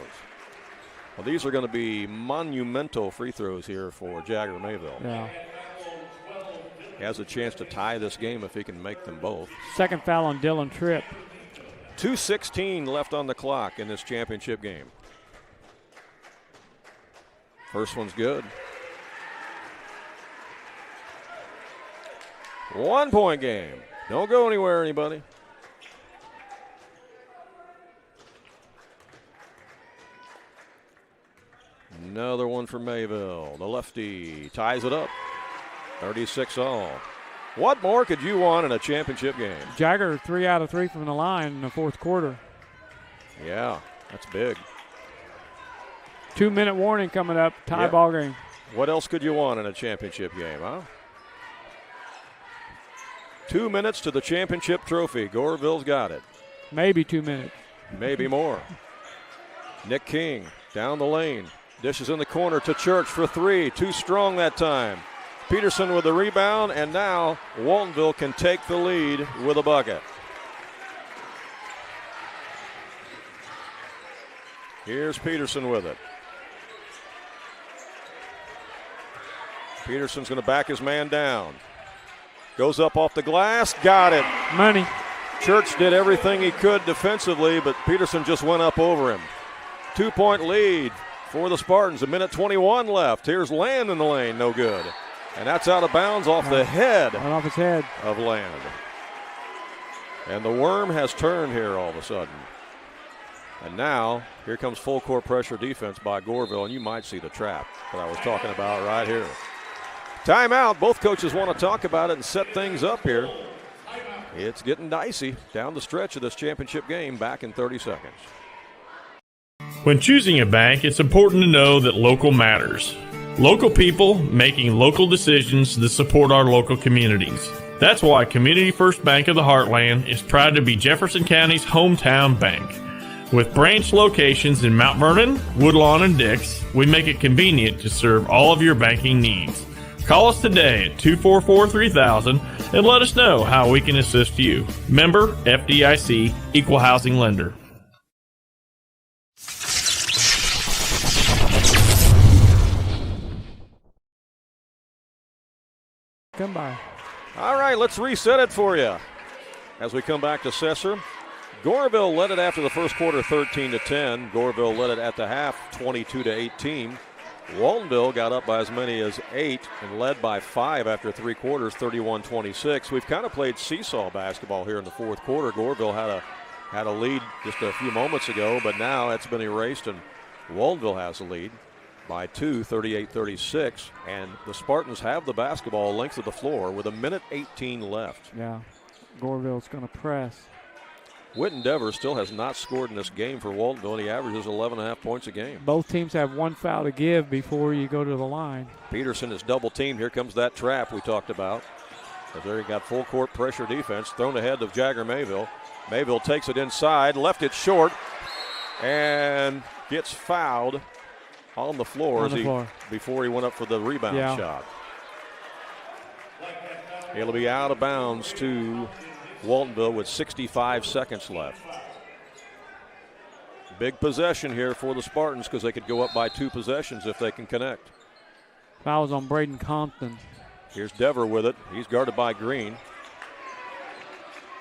Well, these are going to be monumental free throws here for Jagger Mayville. Yeah. He has a chance to tie this game if he can make them both. Second foul on Dylan Tripp. 2:16 left on the clock in this championship game. First one's good. 1 point game. Don't go anywhere, anybody. Another one for Mayville. The lefty ties it up. 36 all. What more could you want in a championship game? Jagger 3 out of 3 from the line in the fourth quarter. Yeah, that's big. 2-minute warning coming up. Tie ball game. What else could you want in a championship game, huh? 2 minutes to the championship trophy. Goreville's got it. Maybe 2 minutes. Maybe more. Nick King down the lane. Dishes in the corner to Church for 3. Too strong that time. Peterson with the rebound, and now Waltonville can take the lead with a bucket. Here's Peterson with it. Peterson's going to back his man down. Goes up off the glass, got it. Money. Church did everything he could defensively, but Peterson just went up over him. 2-point lead for the Spartans. 1:21 left. Here's Land in the lane, no good. And that's out of bounds off the head. Right off his head. Of Land. And the worm has turned here all of a sudden. And now, here comes full court pressure defense by Goreville, and you might see the trap that I was talking about right here. Timeout. Both coaches want to talk about it and set things up here. It's getting dicey down the stretch of this championship game, back in 30 seconds. When choosing a bank, it's important to know that local matters. Local people making local decisions that support our local communities. That's why Community First Bank of the Heartland is proud to be Jefferson County's hometown bank. With branch locations in Mount Vernon, Woodlawn, and Dix, we make it convenient to serve all of your banking needs. Call us today at 244-3000 and let us know how we can assist you. Member FDIC, Equal Housing Lender. Come by. All right, let's reset it for you. As we come back to Sesser, Goreville led it after the first quarter 13-10. Goreville led it at the half 22-18. Waltonville got up by as many as 8 and led by 5 after 3 quarters, 31-26. We've kind of played seesaw basketball here in the fourth quarter. Goreville had a lead just a few moments ago, but now it's been erased, and Waltonville has a lead by 2, 38-36, and the Spartans have the basketball length of the floor with 1:18 left. Yeah, Goreville's going to press. Whitten Devers still has not scored in this game for Waltonville, and he averages 11.5 points a game. Both teams have one foul to give before you go to the line. Peterson is double teamed. Here comes that trap we talked about. As there he got full court pressure defense, thrown ahead of Jagger Mayville. Mayville takes it inside, left it short, and gets fouled on the floor, before he went up for the rebound shot. It'll be out of bounds to Waltonville with 65 seconds left. Big possession here for the Spartans because they could go up by 2 possessions if they can connect. Fouls on Braden Compton. Here's Dever with it. He's guarded by Green.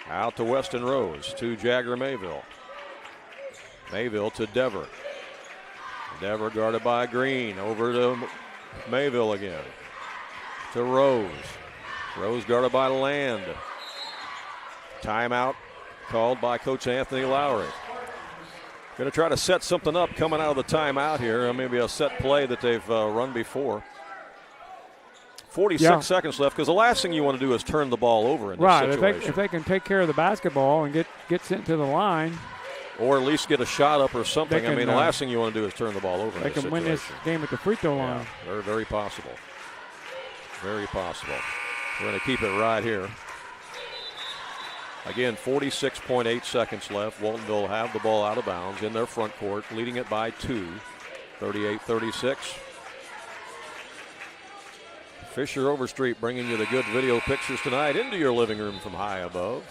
Out to Weston Rose, to Jagger Mayville. Mayville to Dever. Dever guarded by Green. Over to Mayville again. To Rose. Rose guarded by Land. Timeout called by Coach Anthony Lowry. Going to try to set something up coming out of the timeout here. Maybe a set play that they've run before. 46 seconds left, because the last thing you want to do is turn the ball over in this situation. Right, if they can take care of the basketball and get sent to the line. Or at least get a shot up or something. The last thing you want to do is turn the ball over. They can win this game at the free throw line. Very, very possible. Very possible. We're going to keep it right here. Again, 46.8 seconds left. Waltonville will have the ball out of bounds in their front court, leading it by 2, 38-36. Fisher Overstreet bringing you the good video pictures tonight into your living room from high above.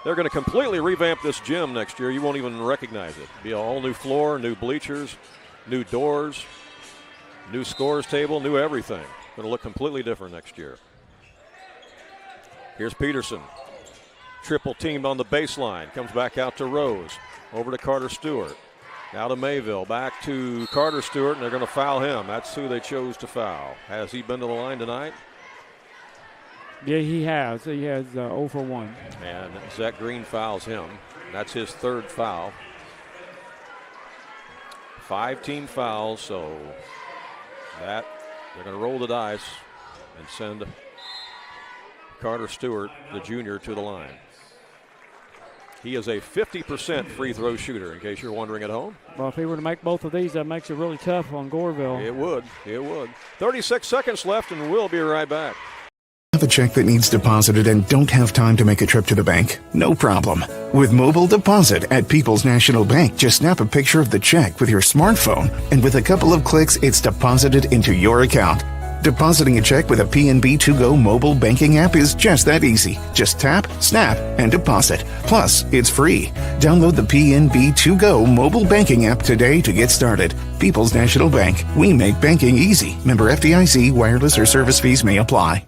They're going to completely revamp this gym next year. You won't even recognize it. Be an all-new floor, new bleachers, new doors, new scores table, new everything. Going to look completely different next year. Here's Peterson. Triple teamed on the baseline. Comes back out to Rose. Over to Carter Stewart. Now to Mayville. Back to Carter Stewart, and they're going to foul him. That's who they chose to foul. Has he been to the line tonight? Yeah, he has. He has 0 for 1. And Zach Green fouls him. That's his third foul. 5 team fouls, so that they're going to roll the dice and send Carter Stewart, the junior, to the line. He is a 50% free throw shooter, in case you're wondering at home. Well, if he were to make both of these, that makes it really tough on Goreville. It would. It would. 36 seconds left, and we'll be right back. Have a check that needs deposited and don't have time to make a trip to the bank? No problem. With Mobile Deposit at People's National Bank, just snap a picture of the check with your smartphone, and with a couple of clicks, it's deposited into your account. Depositing a check with a PNB 2Go mobile banking app is just that easy. Just tap, snap, and deposit. Plus, it's free. Download the PNB 2Go mobile banking app today to get started. People's National Bank. We make banking easy. Member FDIC. Wireless or service fees may apply.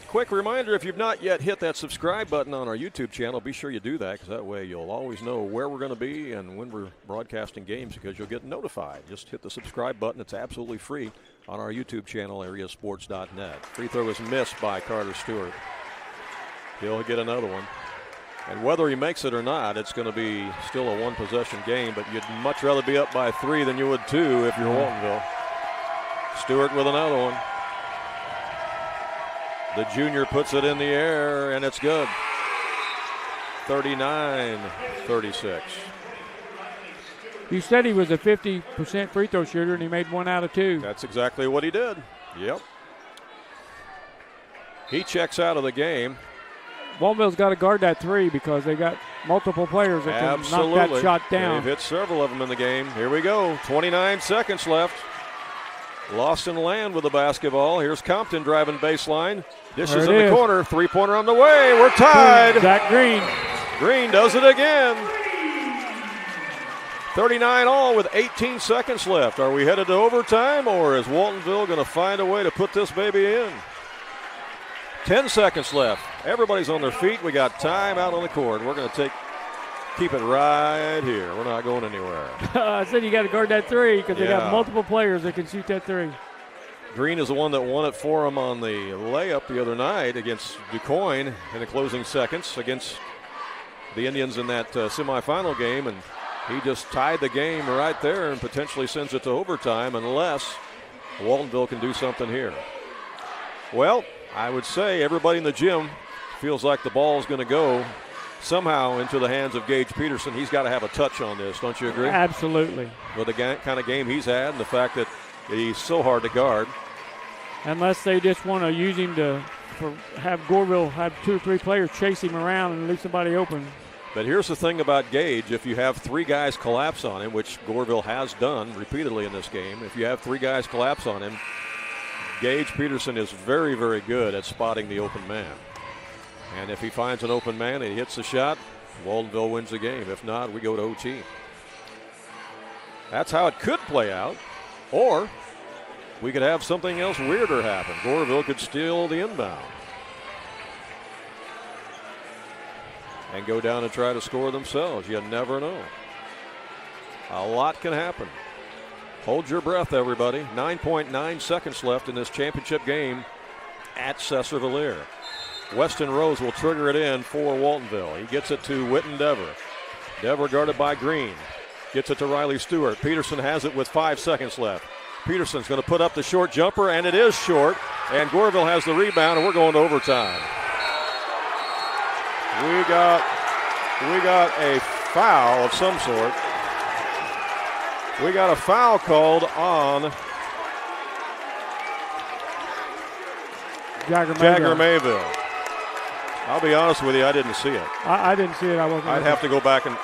Quick reminder, if you've not yet hit that subscribe button on our YouTube channel, be sure you do that, because that way you'll always know where we're going to be and when we're broadcasting games, because you'll get notified. Just hit the subscribe button. It's absolutely free on our YouTube channel, AreaSports.net. Free throw is missed by Carter Stewart. He'll get another one. And whether he makes it or not, it's going to be still a one-possession game, but you'd much rather be up by 3 than you would 2 if you're Waltonville. Stewart with another one. The junior puts it in the air, and it's good. 39-36. You said he was a 50% free throw shooter, and he made 1 out of 2. That's exactly what he did. Yep. He checks out of the game. Waltonville's got to guard that 3 because they got multiple players that can knock that shot down. They've hit several of them in the game. Here we go. 29 seconds left. Lawson Land with the basketball. Here's Compton driving baseline. Dishes in the corner. Three-pointer on the way. We're tied. Zach Green. Green does it again. 39 all with 18 seconds left. Are we headed to overtime, or is Waltonville going to find a way to put this baby in? 10 seconds left. Everybody's on their feet. We got time out on the court. We're going to keep it right here. We're not going anywhere. I said you got to guard that 3 because they got multiple players that can shoot that 3. Green is the one that won it for him on the layup the other night against DuQuoin in the closing seconds against the Indians in that semifinal game, and he just tied the game right there and potentially sends it to overtime unless Waltonville can do something here. Well, I would say everybody in the gym feels like the ball is going to go somehow into the hands of Gage Peterson. He's got to have a touch on this, don't you agree? Absolutely. With the kind of game he's had and the fact that he's so hard to guard. Unless they just want to use him to have Goreville have 2 or 3 players chase him around and leave somebody open. But here's the thing about Gage. If you have 3 guys collapse on him, which Goreville has done repeatedly in this game, if you have 3 guys collapse on him, Gage Peterson is very, very good at spotting the open man. And if he finds an open man and he hits the shot, Waltonville wins the game. If not, we go to OT. That's how it could play out. Or we could have something else weirder happen. Goreville could steal the inbound and go down and try to score themselves. You never know. A lot can happen. Hold your breath, everybody. 9.9 seconds left in this championship game at Sesser-Valier. Weston Rose will trigger it in for Waltonville. He gets it to Witten Dever. Dever guarded by Green. Gets it to Riley Stewart. Peterson has it with 5 seconds left. Peterson's going to put up the short jumper, and it is short. And Goreville has the rebound, and we're going to overtime. We got a foul of some sort. We got a foul called on Jagger Mayville. I'll be honest with you, I didn't see it. I didn't see it. I'd have to go back and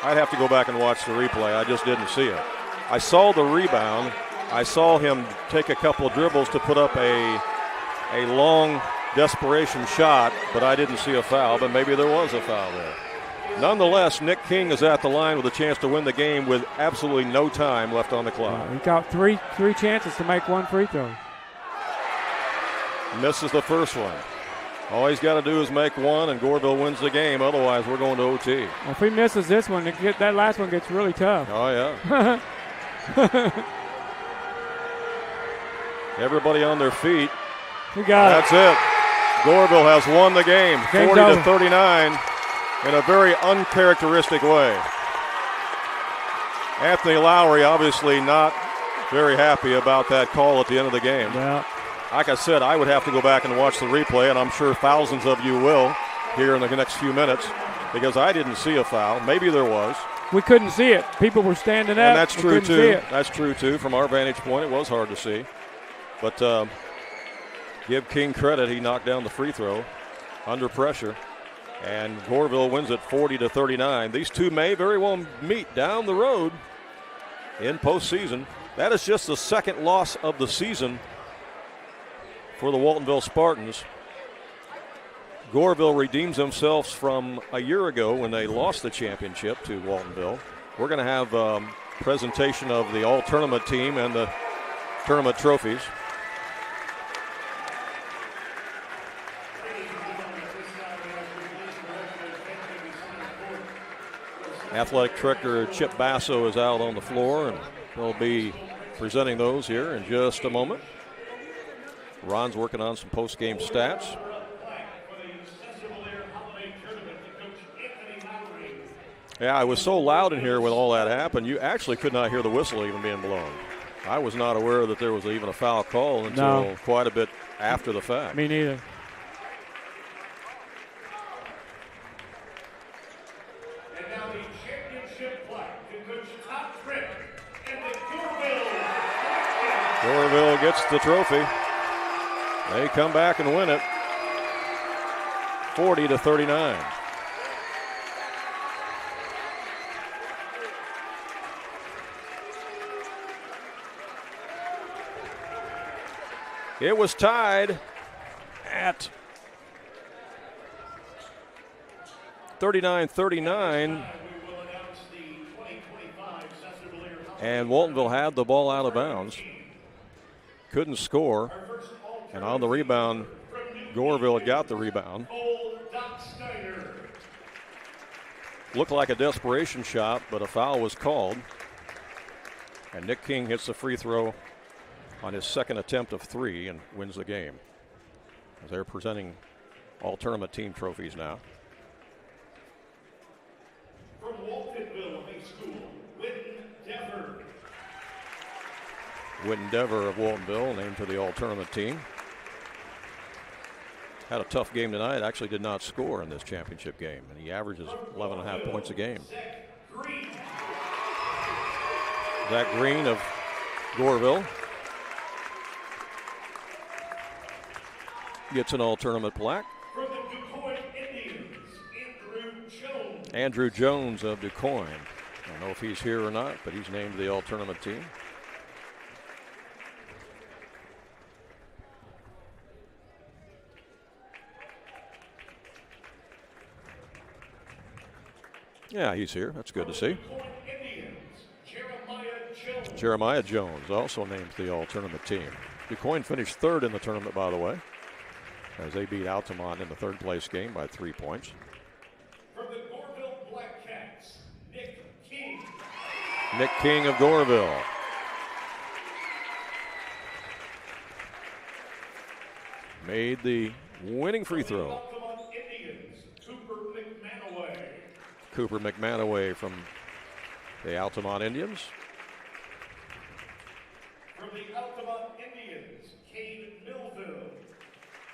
watch the replay. I just didn't see it. I saw the rebound. I saw him take a couple of dribbles to put up a long desperation shot, but I didn't see a foul. But maybe there was a foul there. Nonetheless, Nick King is at the line with a chance to win the game with absolutely no time left on the clock. He got three chances to make one free throw. Misses the first one. All he's got to do is make one, and Goreville wins the game. Otherwise, we're going to OT. Well, if he misses this one, that last one gets really tough. Oh, yeah. Everybody on their feet. We got That's it. Goreville has won the game, 40-39, in a very uncharacteristic way. Anthony Lowry obviously not very happy about that call at the end of the game. Yeah. Like I said, I would have to go back and watch the replay, and I'm sure thousands of you will here in the next few minutes, because I didn't see a foul. Maybe there was. We couldn't see it. People were standing up. And that's true, too. That's true, too. From our vantage point, it was hard to see. But give King credit. He knocked down the free throw under pressure. And Goreville wins it 40-39. These two may very well meet down the road in postseason. That is just the second loss of the season for the Waltonville Spartans. Goreville redeems themselves from a year ago when they lost the championship to Waltonville. We're going to have presentation of the all-tournament team and the tournament trophies. Athletic Director Chip Basso is out on the floor, and they'll be presenting those here in just a moment. Ron's working on some post-game stats. Yeah, it was so loud in here when all that happened, you actually could not hear the whistle even being blown. I was not aware that there was even a foul call until quite a bit after the fact. Me neither. And now the championship plaque to Coach Todd Tripp and the Goreville. Goreville gets the trophy. They come back and win it 40-39. It was tied at 39-39. And Waltonville had the ball out of bounds. Couldn't score. And on the rebound, Goreville had got the rebound. Looked like a desperation shot, but a foul was called. And Nick King hits the free throw on his second attempt of 3 and wins the game. They're presenting all tournament team trophies now. From Waltonville High School, Witten Dever. Witten Dever of Waltonville named to the all tournament team. Had a tough game tonight. Actually did not score in this championship game, and he averages 11.5 points a game. Zach Green of Goreville gets an all-tournament plaque. From the DuQuoin Indians, Andrew Jones of DuQuoin. I don't know if he's here or not, but he's named the all-tournament team. Yeah, he's here. That's good to see. Point Indians, Jeremiah Jones. Jeremiah Jones also named the all-tournament team. DuQuoin finished third in the tournament, by the way, as they beat Altamont in the third-place game by 3 points. From the Goreville Black Cats, Nick King. Nick King of Goreville. Made the winning free throw. Altamont Indians, Cooper McManaway. Cooper McManaway from the Altamont Indians. From the Altamont Indians, Cade Millville.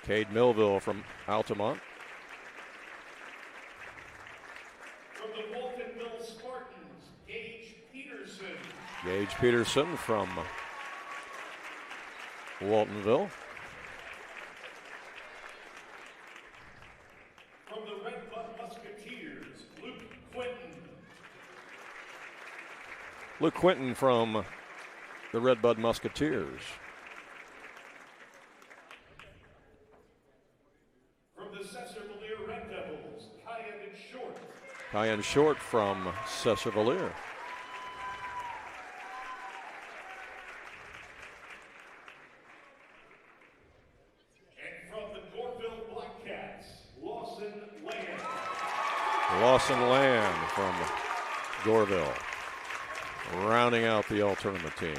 Cade Millville from Altamont. From the Waltonville Spartans, Gage Peterson. Gage Peterson from Waltonville. From the Redbud Musketeers, Luke Quinton. Luke Quinton from the Redbud Musketeers. From the Sesser-Valier Red Devils, Kyan Short. Kyan Short from Sesser-Valier. And from the Goreville Black Cats, Lawson Land. Lawson Land from Goreville, rounding out the all-tournament team.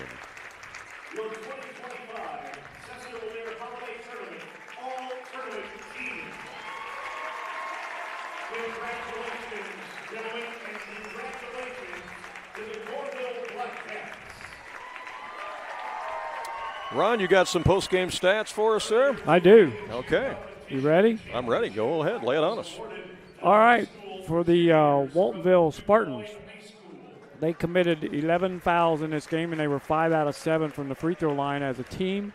Your 2025 Sesser-Valier Holiday Tournament All-Tournament Team. Congratulations, gentlemen, and congratulations to the Goreville Black Cats. Ron, you got some post-game stats for us there? I do. Okay, You ready? I'm ready. Go ahead, lay it on us. All right. For the Waltonville Spartans, they committed 11 fouls in this game, and they were 5 out of 7 from the free throw line as a team.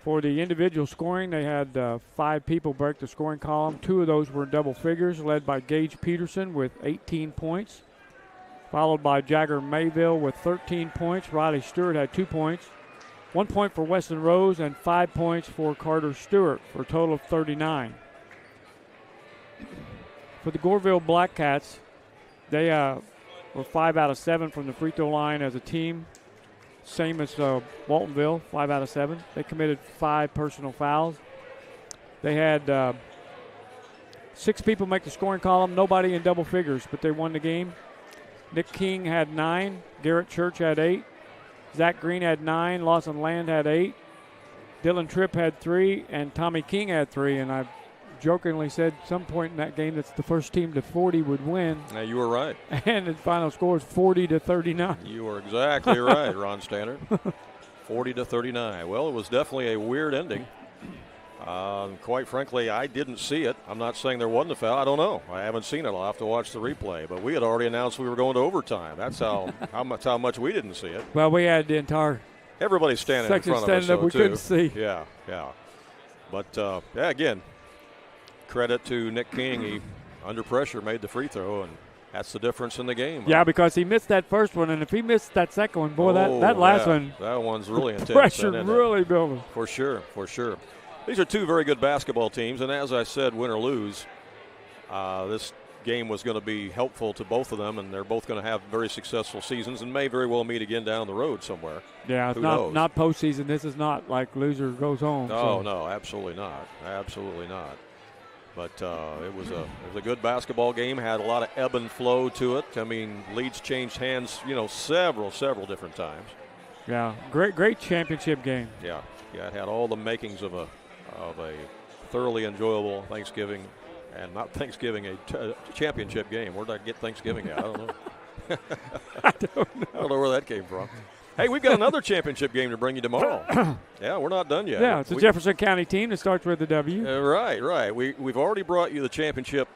For the individual scoring, they had 5 people break the scoring column. 2 of those were in double figures, led by Gage Peterson with 18 points, followed by Jagger Mayville with 13 points. Riley Stewart had 2 points. 1 point for Weston Rose and 5 points for Carter Stewart for a total of 39. For the Goreville Black Cats, they were 5 out of 7 from the free throw line as a team. Same as Waltonville, 5 out of 7. They committed 5 personal fouls. They had 6 people make the scoring column, nobody in double figures, but they won the game. Nick King had 9, Garrett Church had 8, Zach Green had 9, Lawson Land had 8, Dylan Tripp had 3, and Tommy King had 3. And I jokingly said some point in that game that's the first team to 40 would win. Now, you were right. And the final score is 40-39. You were exactly right, Ron Stannard. 40-39. Well, it was definitely a weird ending. Quite frankly, I didn't see it. I'm not saying there wasn't a foul. I don't know. I haven't seen it. I'll have to watch the replay. But we had already announced we were going to overtime. That's how much we didn't see it. Well, we had the entire everybody standing in section front of us, standing up. though, We too. couldn't see. Yeah. But, yeah, again, credit to Nick King. He, under pressure, made the free throw, and that's the difference in the game. Yeah, because he missed that first one, and if he missed that second one, boy, that last one. That one's really intense. Pressure really building. For sure. These are 2 very good basketball teams, and as I said, win or lose, this game was going to be helpful to both of them, and they're both going to have very successful seasons and may very well meet again down the road somewhere. Yeah, it's not postseason. This is not like loser goes home. No, absolutely not. But it was a good basketball game. Had a lot of ebb and flow to it. I mean, leads changed hands, several different times. Yeah, great championship game. Yeah, it had all the makings of a thoroughly enjoyable Thanksgiving, and not Thanksgiving, a championship game. Where did I get Thanksgiving at? I don't know. I don't know. I don't know where that came from. Hey, we've got another championship game to bring you tomorrow. Yeah, we're not done yet. Yeah, it's a Jefferson County team that starts with a W. Right. We've already brought you the championship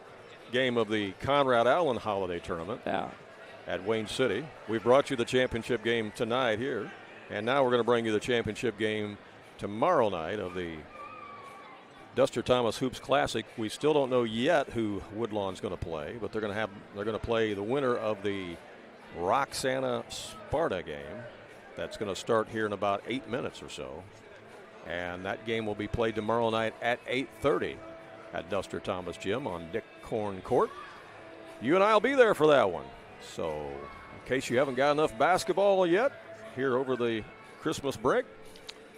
game of the Conrad Allen Holiday Tournament at Wayne City. We brought you the championship game tonight here, and now we're going to bring you the championship game tomorrow night of the Duster Thomas Hoops Classic. We still don't know yet who Woodlawn's going to play, but they're going to play the winner of the Roxana Sparta game. That's going to start here in about 8 minutes or so. And that game will be played tomorrow night at 8:30 at Duster Thomas Gym on Dick Corn Court. you and I will be there for that one. So in case you haven't got enough basketball yet here over the Christmas break,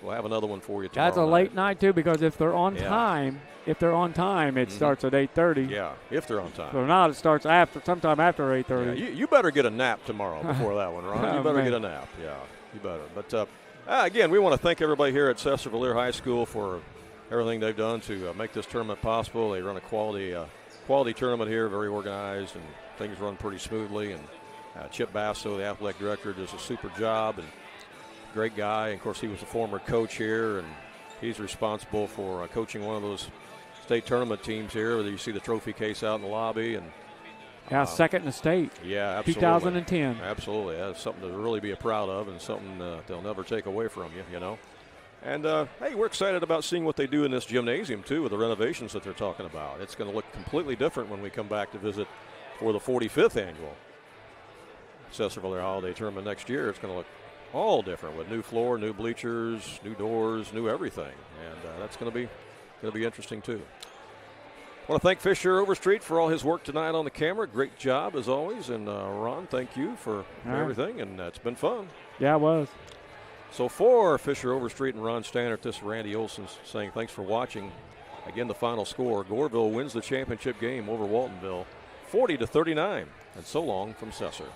we'll have another one for you tomorrow. That's a late night too, because if they're on time, it starts at 8:30. Yeah, if they're on time. If they're not, it starts sometime after 8:30. Yeah, you better get a nap tomorrow before that one, Ron. You better get a nap. Yeah, you better. But again, we want to thank everybody here at Sesser-Valier High School for everything they've done to make this tournament possible. They run a quality tournament here, very organized, and things run pretty smoothly. And Chip Basso, the athletic director, does a super job, and great guy. And of course, he was a former coach here, and he's responsible for coaching one of those state tournament teams here. You see the trophy case out in the lobby, and second in the state. Yeah, absolutely. 2010. Absolutely, that's something to really be proud of, and something they'll never take away from you. You know. And, hey, we're excited about seeing what they do in this gymnasium, too, with the renovations that they're talking about. It's going to look completely different when we come back to visit for the 45th annual Sesser-Valier Holiday Tournament next year. It's going to look all different with new floor, new bleachers, new doors, new everything. And that's going to be interesting, too. I want to thank Fisher Overstreet for all his work tonight on the camera. Great job, as always. And, Ron, thank you for everything. And it's been fun. Yeah, it was. So for Fisher Overstreet and Ron Stannert, this is Randy Olson saying thanks for watching. Again, the final score, Goreville wins the championship game over Waltonville, 40-39. And so long from Sesser.